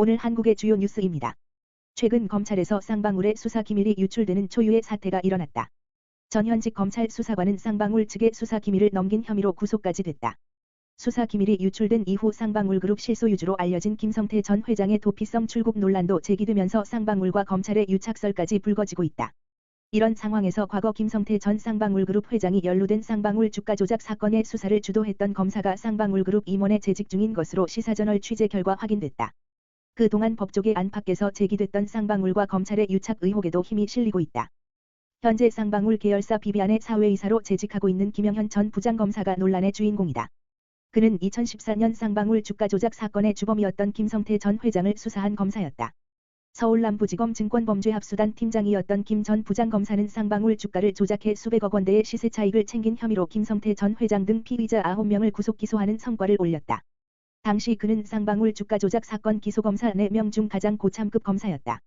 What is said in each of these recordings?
오늘 한국의 주요 뉴스입니다. 최근 검찰에서 쌍방울의 수사 기밀이 유출되는 초유의 사태가 일어났다. 전현직 검찰 수사관은 쌍방울 측에 수사 기밀을 넘긴 혐의로 구속까지 됐다. 수사 기밀이 유출된 이후 쌍방울그룹 실소유주로 알려진 김성태 전 회장의 도피성 출국 논란도 제기되면서 쌍방울과 검찰의 유착설까지 불거지고 있다. 이런 상황에서 과거 김성태 전 쌍방울그룹 회장이 연루된 쌍방울 주가 조작 사건의 수사를 주도했던 검사가 쌍방울그룹 임원에 재직 중인 것으로 시사저널 취재 결과 확인됐다. 그동안 법조계 안팎에서 제기됐던 쌍방울과 검찰의 유착 의혹에도 힘이 실리고 있다. 현재 쌍방울 계열사 비비안의 사회이사로 재직하고 있는 김영현 전 부장검사가 논란의 주인공이다. 그는 2014년 쌍방울 주가 조작 사건의 주범이었던 김성태 전 회장을 수사한 검사였다. 서울남부지검 증권범죄합수단 팀장이었던 김 전 부장검사는 쌍방울 주가를 조작해 수백억 원대의 시세 차익을 챙긴 혐의로 김성태 전 회장 등 피의자 9명을 구속 기소하는 성과를 올렸다. 당시 그는 쌍방울 주가 조작 사건 기소검사 4명 중 가장 고참급 검사였다.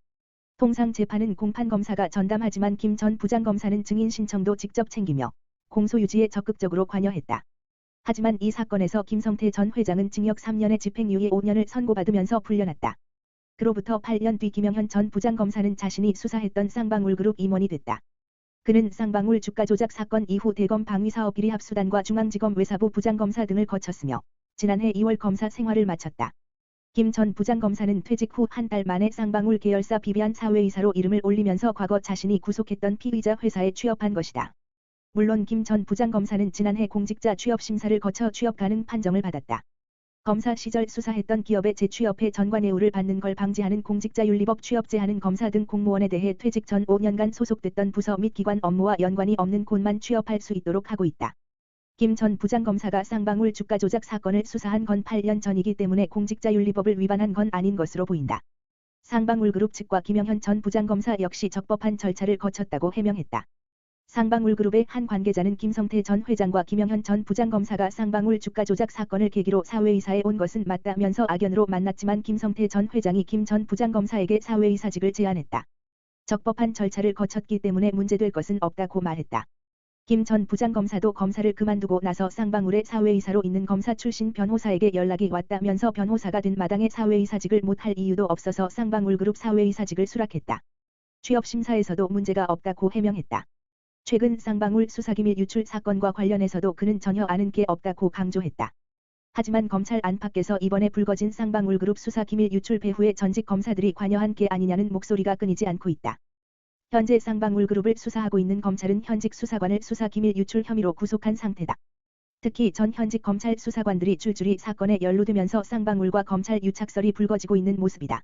통상 재판은 공판검사가 전담하지만 김 전 부장검사는 증인 신청도 직접 챙기며 공소 유지에 적극적으로 관여했다. 하지만 이 사건에서 김성태 전 회장은 징역 3년에 집행유예 5년을 선고받으면서 풀려났다. 그로부터 8년 뒤 김영현 전 부장검사는 자신이 수사했던 쌍방울그룹 임원이 됐다. 그는 쌍방울 주가 조작 사건 이후 대검 방위사업 비리 합수단과 중앙지검 외사부 부장검사 등을 거쳤으며 지난해 2월 검사 생활을 마쳤다. 김 전 부장검사는 퇴직 후 한 달 만에 쌍방울 계열사 비비안 사회이사로 이름을 올리면서 과거 자신이 구속했던 피의자 회사에 취업한 것이다. 물론 김 전 부장검사는 지난해 공직자 취업심사를 거쳐 취업 가능 판정을 받았다. 검사 시절 수사했던 기업의 재취업해 전관예우를 받는 걸 방지하는 공직자윤리법 취업제하는 검사 등 공무원에 대해 퇴직 전 5년간 소속됐던 부서 및 기관 업무와 연관이 없는 곳만 취업할 수 있도록 하고 있다. 김 전 부장검사가 쌍방울 주가 조작 사건을 수사한 건 8년 전이기 때문에 공직자윤리법을 위반한 건 아닌 것으로 보인다. 쌍방울그룹 측과 김영현 전 부장검사 역시 적법한 절차를 거쳤다고 해명했다. 쌍방울그룹의 한 관계자는 김성태 전 회장과 김영현 전 부장검사가 쌍방울 주가 조작 사건을 계기로 사회이사에 온 것은 맞다면서 악연으로 만났지만 김성태 전 회장이 김 전 부장검사에게 사회이사직을 제안했다. 적법한 절차를 거쳤기 때문에 문제될 것은 없다고 말했다. 김 전 부장검사도 검사를 그만두고 나서 쌍방울의 사회이사로 있는 검사 출신 변호사에게 연락이 왔다면서 변호사가 된 마당에 사회이사직을 못할 이유도 없어서 쌍방울그룹 사회이사직을 수락했다. 취업심사에서도 문제가 없다고 해명했다. 최근 쌍방울 수사기밀 유출 사건과 관련해서도 그는 전혀 아는 게 없다고 강조했다. 하지만 검찰 안팎에서 이번에 불거진 쌍방울그룹 수사기밀 유출 배후에 전직 검사들이 관여한 게 아니냐는 목소리가 끊이지 않고 있다. 현재 쌍방울그룹을 수사하고 있는 검찰은 현직 수사관을 수사기밀 유출 혐의로 구속한 상태다. 특히 전 현직 검찰 수사관들이 줄줄이 사건에 연루되면서 쌍방울과 검찰 유착설이 불거지고 있는 모습이다.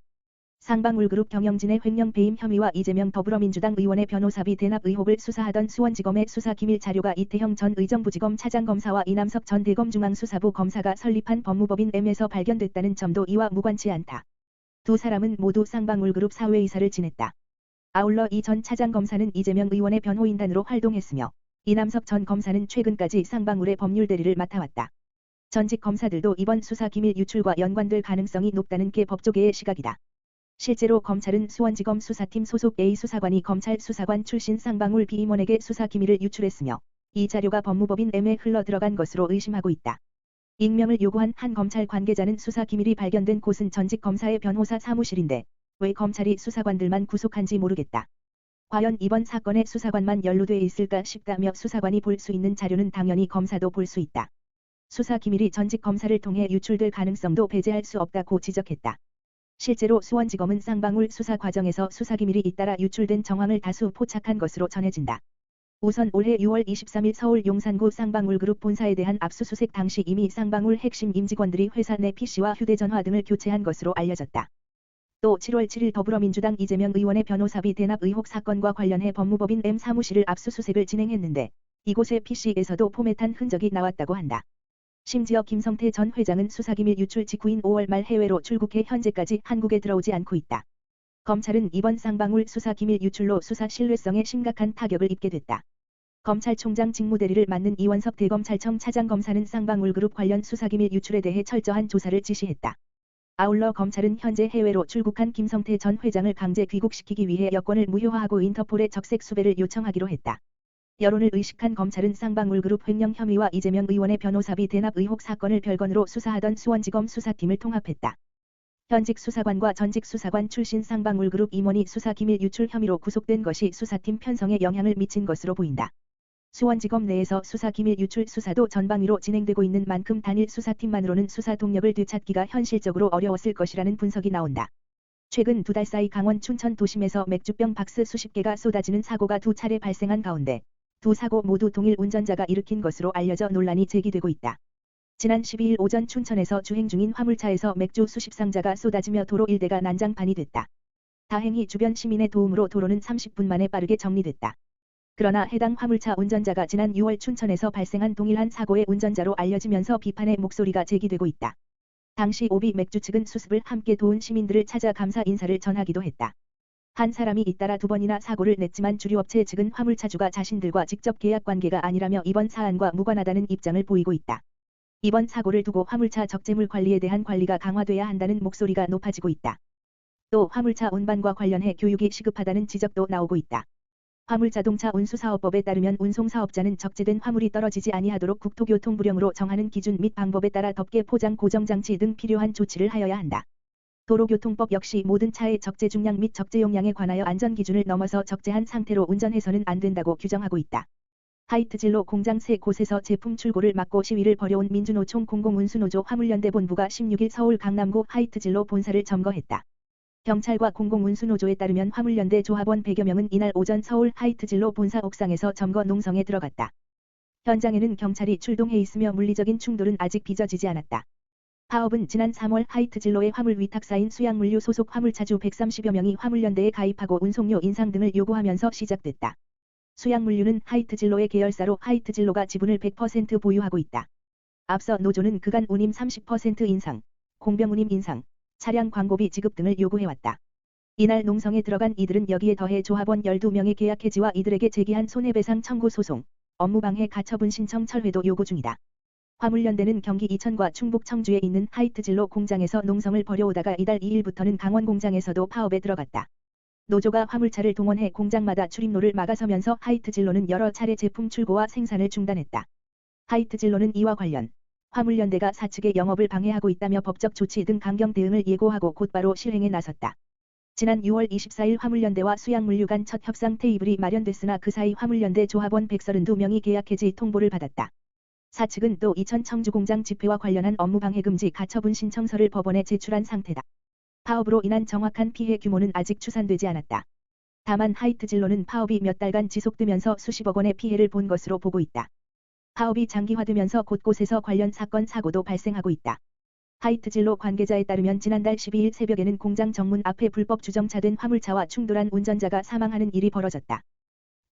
쌍방울그룹 경영진의 횡령 배임 혐의와 이재명 더불어민주당 의원의 변호사비 대납 의혹을 수사하던 수원지검의 수사기밀 자료가 이태형 전 의정부지검 차장검사와 이남석 전 대검중앙수사부 검사가 설립한 법무법인 M에서 발견됐다는 점도 이와 무관치 않다. 두 사람은 모두 쌍방울그룹 사회이사를 지냈다. 아울러 이 전 차장검사는 이재명 의원의 변호인단으로 활동했으며 이남석 전 검사는 최근까지 쌍방울의 법률 대리를 맡아왔다. 전직 검사들도 이번 수사기밀 유출과 연관될 가능성이 높다는 게 법조계의 시각이다. 실제로 검찰은 수원지검 수사팀 소속 A 수사관이 검찰 수사관 출신 쌍방울 B 임원에게 수사기밀을 유출했으며 이 자료가 법무법인 M에 흘러 들어간 것으로 의심하고 있다. 익명을 요구한 한 검찰 관계자는 수사기밀이 발견된 곳은 전직 검사의 변호사 사무실인데 왜 검찰이 수사관들만 구속한지 모르겠다. 과연 이번 사건에 수사관만 연루돼 있을까 싶다며 수사관이 볼 수 있는 자료는 당연히 검사도 볼 수 있다. 수사기밀이 전직 검사를 통해 유출될 가능성도 배제할 수 없다고 지적했다. 실제로 수원지검은 쌍방울 수사 과정에서 수사기밀이 잇따라 유출된 정황을 다수 포착한 것으로 전해진다. 우선 올해 6월 23일 서울 용산구 쌍방울그룹 본사에 대한 압수수색 당시 이미 쌍방울 핵심 임직원들이 회사 내 PC와 휴대전화 등을 교체한 것으로 알려졌다. 또 7월 7일 더불어민주당 이재명 의원의 변호사비 대납 의혹 사건과 관련해 법무법인 M 사무실을 압수수색을 진행했는데 이곳의 PC에서도 포맷한 흔적이 나왔다고 한다. 심지어 김성태 전 회장은 수사기밀 유출 직후인 5월 말 해외로 출국해 현재까지 한국에 들어오지 않고 있다. 검찰은 이번 쌍방울 수사기밀 유출로 수사 신뢰성에 심각한 타격을 입게 됐다. 검찰총장 직무대리를 맡는 이원석 대검찰청 차장검사는 쌍방울그룹 관련 수사기밀 유출에 대해 철저한 조사를 지시했다. 아울러 검찰은 현재 해외로 출국한 김성태 전 회장을 강제 귀국시키기 위해 여권을 무효화하고 인터폴에 적색 수배를 요청하기로 했다. 여론을 의식한 검찰은 쌍방울그룹 횡령 혐의와 이재명 의원의 변호사비 대납 의혹 사건을 별건으로 수사하던 수원지검 수사팀을 통합했다. 현직 수사관과 전직 수사관 출신 쌍방울그룹 임원이 수사기밀 유출 혐의로 구속된 것이 수사팀 편성에 영향을 미친 것으로 보인다. 수원지검 내에서 수사기밀 유출 수사도 전방위로 진행되고 있는 만큼 단일 수사팀만으로는 수사 동력을 되찾기가 현실적으로 어려웠을 것이라는 분석이 나온다. 최근 2달 사이 강원 춘천 도심에서 맥주병 박스 수십 개가 쏟아지는 사고가 2차례 발생한 가운데 두 사고 모두 동일 운전자가 일으킨 것으로 알려져 논란이 제기되고 있다. 지난 12일 오전 춘천에서 주행 중인 화물차에서 맥주 수십 상자가 쏟아지며 도로 일대가 난장판이 됐다. 다행히 주변 시민의 도움으로 도로는 30분 만에 빠르게 정리됐다. 그러나 해당 화물차 운전자가 지난 6월 춘천에서 발생한 동일한 사고의 운전자로 알려지면서 비판의 목소리가 제기되고 있다. 당시 오비 맥주 측은 수습을 함께 도운 시민들을 찾아 감사 인사를 전하기도 했다. 한 사람이 잇따라 2번이나 사고를 냈지만 주류업체 측은 화물차주가 자신들과 직접 계약 관계가 아니라며 이번 사안과 무관하다는 입장을 보이고 있다. 이번 사고를 두고 화물차 적재물 관리에 대한 관리가 강화돼야 한다는 목소리가 높아지고 있다. 또 화물차 운반과 관련해 교육이 시급하다는 지적도 나오고 있다. 화물자동차 운수사업법에 따르면 운송사업자는 적재된 화물이 떨어지지 아니하도록 국토교통부령으로 정하는 기준 및 방법에 따라 덮개 포장 고정장치 등 필요한 조치를 하여야 한다. 도로교통법 역시 모든 차의 적재 중량 및 적재 용량에 관하여 안전기준을 넘어서 적재한 상태로 운전해서는 안 된다고 규정하고 있다. 하이트진로 공장 3곳에서 제품 출고를 막고 시위를 벌여온 민주노총 공공운수노조 화물연대 본부가 16일 서울 강남구 하이트진로 본사를 점거했다. 경찰과 공공운수노조에 따르면 화물연대 조합원 100여 명은 이날 오전 서울 하이트진로 본사 옥상에서 점거 농성에 들어갔다. 현장에는 경찰이 출동해 있으며 물리적인 충돌은 아직 빚어지지 않았다. 파업은 지난 3월 하이트진로의 화물 위탁사인 수양물류 소속 화물차주 130여 명이 화물연대에 가입하고 운송료 인상 등을 요구하면서 시작됐다. 수양물류는 하이트진로의 계열사로 하이트진로가 지분을 100% 보유하고 있다. 앞서 노조는 그간 운임 30% 인상, 공병 운임 인상, 차량 광고비 지급 등을 요구해왔다. 이날 농성에 들어간 이들은 여기에 더해 조합원 12명의 계약 해지와 이들에게 제기한 손해배상 청구 소송, 업무방해 가처분 신청 철회도 요구 중이다. 화물연대는 경기 이천과 충북 청주에 있는 하이트진로 공장에서 농성을 벌여오다가 이달 2일부터는 강원 공장에서도 파업에 들어갔다. 노조가 화물차를 동원해 공장마다 출입로를 막아서면서 하이트진로는 여러 차례 제품 출고와 생산을 중단했다. 하이트진로는 이와 관련 화물연대가 사측의 영업을 방해하고 있다며 법적 조치 등 강경 대응을 예고하고 곧바로 실행에 나섰다. 지난 6월 24일 화물연대와 수양물류 간 첫 협상 테이블이 마련됐으나 그 사이 화물연대 조합원 132명이 계약 해지 통보를 받았다. 사측은 또 이천 청주공장 집회와 관련한 업무방해 금지 가처분 신청서를 법원에 제출한 상태다. 파업으로 인한 정확한 피해 규모는 아직 추산되지 않았다. 다만 하이트진로는 파업이 몇 달간 지속되면서 수십억 원의 피해를 본 것으로 보고 있다. 파업이 장기화되면서 곳곳에서 관련 사건 사고도 발생하고 있다. 하이트진로 관계자에 따르면 지난달 12일 새벽에는 공장 정문 앞에 불법 주정차된 화물차와 충돌한 운전자가 사망하는 일이 벌어졌다.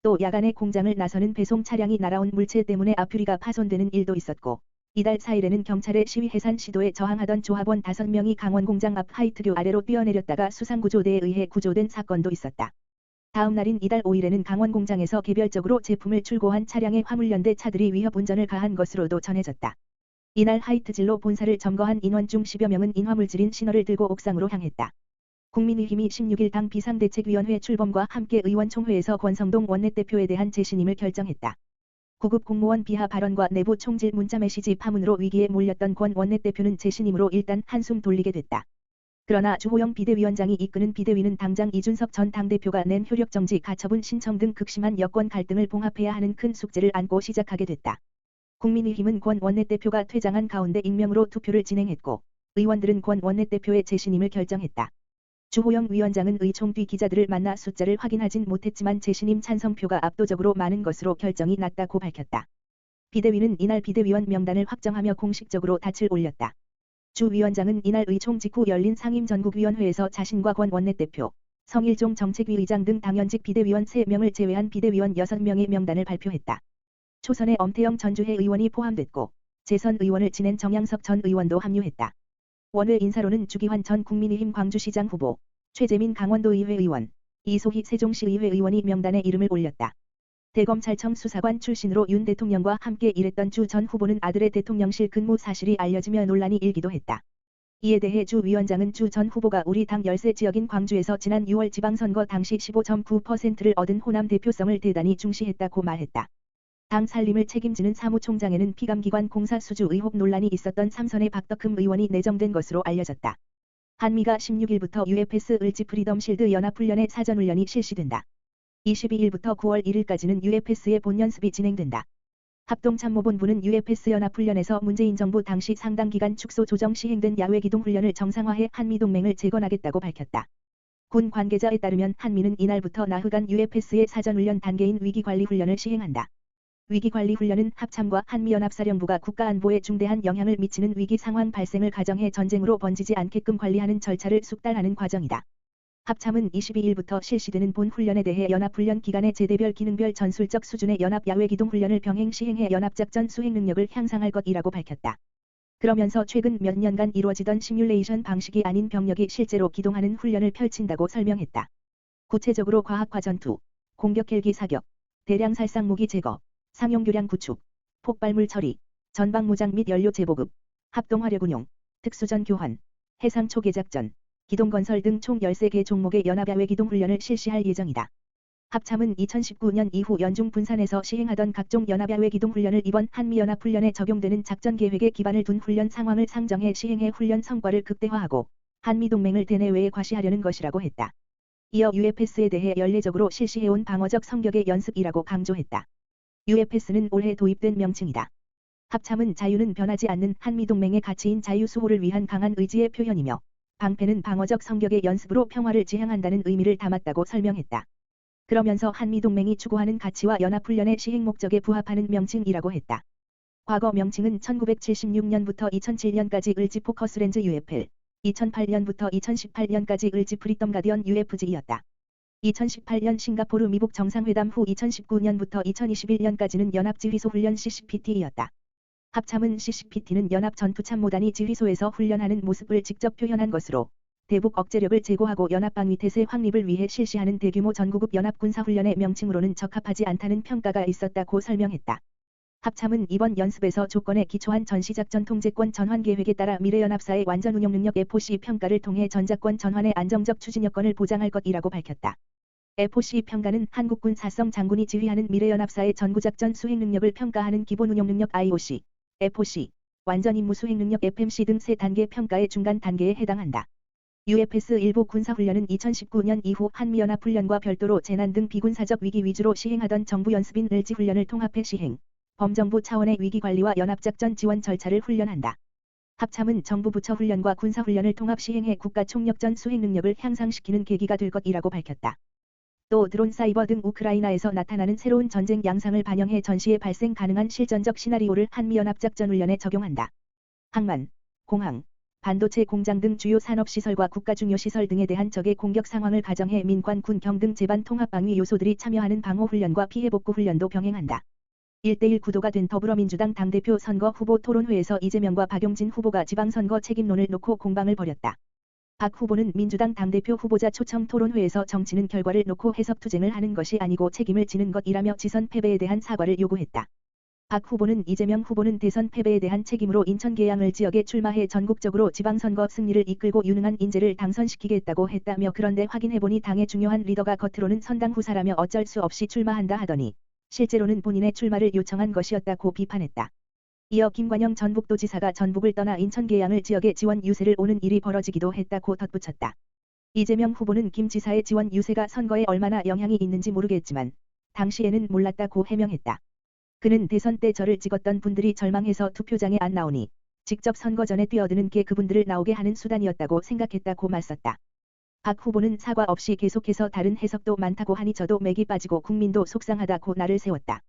또 야간에 공장을 나서는 배송 차량이 날아온 물체 때문에 앞유리가 파손되는 일도 있었고 이달 4일에는 경찰의 시위 해산 시도에 저항하던 조합원 5명이 강원 공장 앞 하이트교 아래로 뛰어내렸다가 수상구조대에 의해 구조된 사건도 있었다. 다음 날인 이달 5일에는 강원 공장에서 개별적으로 제품을 출고한 차량에 화물연대 차들이 위협 운전을 가한 것으로도 전해졌다. 이날 하이트진로 본사를 점거한 인원 중 10여 명은 인화물질인 신호를 들고 옥상으로 향했다. 국민의힘이 16일 당 비상대책위원회 출범과 함께 의원총회에서 권성동 원내대표에 대한 재신임을 결정했다. 고급 공무원 비하 발언과 내부 총질 문자 메시지 파문으로 위기에 몰렸던 권 원내대표는 재신임으로 일단 한숨 돌리게 됐다. 그러나 주호영 비대위원장이 이끄는 비대위는 당장 이준석 전 당대표가 낸 효력정지 가처분 신청 등 극심한 여권 갈등을 봉합해야 하는 큰 숙제를 안고 시작하게 됐다. 국민의힘은 권 원내대표가 퇴장한 가운데 익명으로 투표를 진행했고 의원들은 권 원내대표의 재신임을 결정했다. 주호영 위원장은 의총 뒤 기자들을 만나 숫자를 확인하진 못했지만 재신임 찬성표가 압도적으로 많은 것으로 결정이 났다고 밝혔다. 비대위는 이날 비대위원 명단을 확정하며 공식적으로 닻을 올렸다. 주 위원장은 이날 의총 직후 열린 상임전국위원회에서 자신과 권 원내대표, 성일종 정책위 의장 등 당연직 비대위원 3명을 제외한 비대위원 6명의 명단을 발표했다. 초선의 엄태영 전주회 의원이 포함됐고 재선 의원을 지낸 정양석 전 의원도 합류했다. 원외 인사로는 주기환 전 국민의힘 광주시장 후보, 최재민 강원도의회 의원, 이소희 세종시의회 의원이 명단에 이름을 올렸다. 대검찰청 수사관 출신으로 윤 대통령과 함께 일했던 주 전 후보는 아들의 대통령실 근무 사실이 알려지며 논란이 일기도 했다. 이에 대해 주 위원장은 주 전 후보가 우리 당 열세 지역인 광주에서 지난 6월 지방선거 당시 15.9%를 얻은 호남 대표성을 대단히 중시했다고 말했다. 당 살림을 책임지는 사무총장에는 피감기관 공사 수주 의혹 논란이 있었던 삼선의 박덕흠 의원이 내정된 것으로 알려졌다. 한미가 16일부터 UFS 을지 프리덤 실드 연합훈련의 사전훈련이 실시된다. 22일부터 9월 1일까지는 UFS의 본연습이 진행된다. 합동참모본부는 UFS 연합훈련에서 문재인 정부 당시 상당기간 축소 조정 시행된 야외기동 훈련을 정상화해 한미동맹을 재건하겠다고 밝혔다. 군 관계자에 따르면 한미는 이날부터 나흘간 UFS의 사전훈련 단계인 위기관리훈련을 시행한다. 위기관리훈련은 합참과 한미연합사령부가 국가안보에 중대한 영향을 미치는 위기 상황 발생을 가정해 전쟁으로 번지지 않게끔 관리하는 절차를 숙달하는 과정이다. 합참은 22일부터 실시되는 본 훈련에 대해 연합훈련 기간에 제대별 기능별 전술적 수준의 연합 야외기동 훈련을 병행 시행해 연합작전 수행 능력을 향상할 것이라고 밝혔다. 그러면서 최근 몇 년간 이루어지던 시뮬레이션 방식이 아닌 병력이 실제로 기동하는 훈련을 펼친다고 설명했다. 구체적으로 과학화 전투, 공격 헬기 사격, 대량 살상 무기 제거, 상용 교량 구축, 폭발물 처리, 전방 무장 및 연료 재보급, 합동화력 운용, 특수전 교환, 해상 초계 작전, 기동 건설 등 총 13개 종목의 연합야외 기동 훈련을 실시할 예정이다. 합참은 2019년 이후 연중 분산에서 시행하던 각종 연합야외 기동 훈련을 이번 한미연합훈련에 적용되는 작전 계획에 기반을 둔 훈련 상황을 상정해 시행해 훈련 성과를 극대화하고 한미동맹을 대내외에 과시하려는 것이라고 했다. 이어 UFS에 대해 연례적으로 실시해온 방어적 성격의 연습이라고 강조했다. UFS는 올해 도입된 명칭이다. 합참은 자유는 변하지 않는 한미동맹의 가치인 자유수호를 위한 강한 의지의 표현이며 방패는 방어적 성격의 연습으로 평화를 지향한다는 의미를 담았다고 설명했다. 그러면서 한미동맹이 추구하는 가치와 연합훈련의 시행 목적에 부합하는 명칭이라고 했다. 과거 명칭은 1976년부터 2007년까지 을지 포커스렌즈 UFL, 2008년부터 2018년까지 을지 프리덤 가디언 UFG이었다. 2018년 싱가포르 미북 정상회담 후 2019년부터 2021년까지는 연합지휘소 훈련 CCPT이었다. 합참은 CCPT는 연합전투참모단이 지휘소에서 훈련하는 모습을 직접 표현한 것으로 대북 억제력을 제고하고 연합방위태세 확립을 위해 실시하는 대규모 전구급 연합군사훈련의 명칭으로는 적합하지 않다는 평가가 있었다고 설명했다. 합참은 이번 연습에서 조건에 기초한 전시작전 통제권 전환 계획에 따라 미래연합사의 완전 운용 능력 FOC 평가를 통해 전작권 전환의 안정적 추진 여건을 보장할 것이라고 밝혔다. FOC 평가는 한국군 사성 장군이 지휘하는 미래연합사의 전구작전 수행 능력을 평가하는 기본 운용 능력 IOC, FOC, 완전 임무 수행 능력 FMC 등 세 단계 평가의 중간 단계에 해당한다. UFS 일부 군사훈련은 2019년 이후 한미연합훈련과 별도로 재난 등 비군사적 위기 위주로 시행하던 정부연습인 을지훈련을 통합해 시행, 범정부 차원의 위기관리와 연합작전 지원 절차를 훈련한다. 합참은 정부 부처 훈련과 군사훈련을 통합 시행해 국가총력전 수행 능력을 향상시키는 계기가 될 것이라고 밝혔다. 또 드론 사이버 등 우크라이나에서 나타나는 새로운 전쟁 양상을 반영해 전시에 발생 가능한 실전적 시나리오를 한미연합작전훈련에 적용한다. 항만, 공항, 반도체 공장 등 주요 산업시설과 국가중요시설 등에 대한 적의 공격 상황을 가정해 민관 군경 등 제반 통합방위 요소들이 참여하는 방어훈련과 피해복구훈련도 병행한다. 1대1 구도가 된 더불어민주당 당대표 선거 후보 토론회에서 이재명과 박용진 후보가 지방선거 책임론을 놓고 공방을 벌였다. 박 후보는 민주당 당대표 후보자 초청 토론회에서 정치는 결과를 놓고 해석투쟁을 하는 것이 아니고 책임을 지는 것이라며 지선 패배에 대한 사과를 요구했다. 박 후보는 이재명 후보는 대선 패배에 대한 책임으로 인천 계양을 지역에 출마해 전국적으로 지방선거 승리를 이끌고 유능한 인재를 당선시키겠다고 했다며 그런데 확인해보니 당의 중요한 리더가 겉으로는 선당 후사라며 어쩔 수 없이 출마한다 하더니 실제로는 본인의 출마를 요청한 것이었다고 비판했다. 이어 김관영 전북도지사가 전북을 떠나 인천 계양을 지역에 지원 유세를 오는 일이 벌어지기도 했다고 덧붙였다. 이재명 후보는 김 지사의 지원 유세가 선거에 얼마나 영향이 있는지 모르겠지만 당시에는 몰랐다고 해명했다. 그는 대선 때 저를 찍었던 분들이 절망해서 투표장에 안 나오니 직접 선거 전에 뛰어드는 게 그분들을 나오게 하는 수단이었다고 생각했다고 맞섰다. 박 후보는 사과 없이 계속해서 다른 해석도 많다고 하니 저도 맥이 빠지고 국민도 속상하다고 날을 세웠다.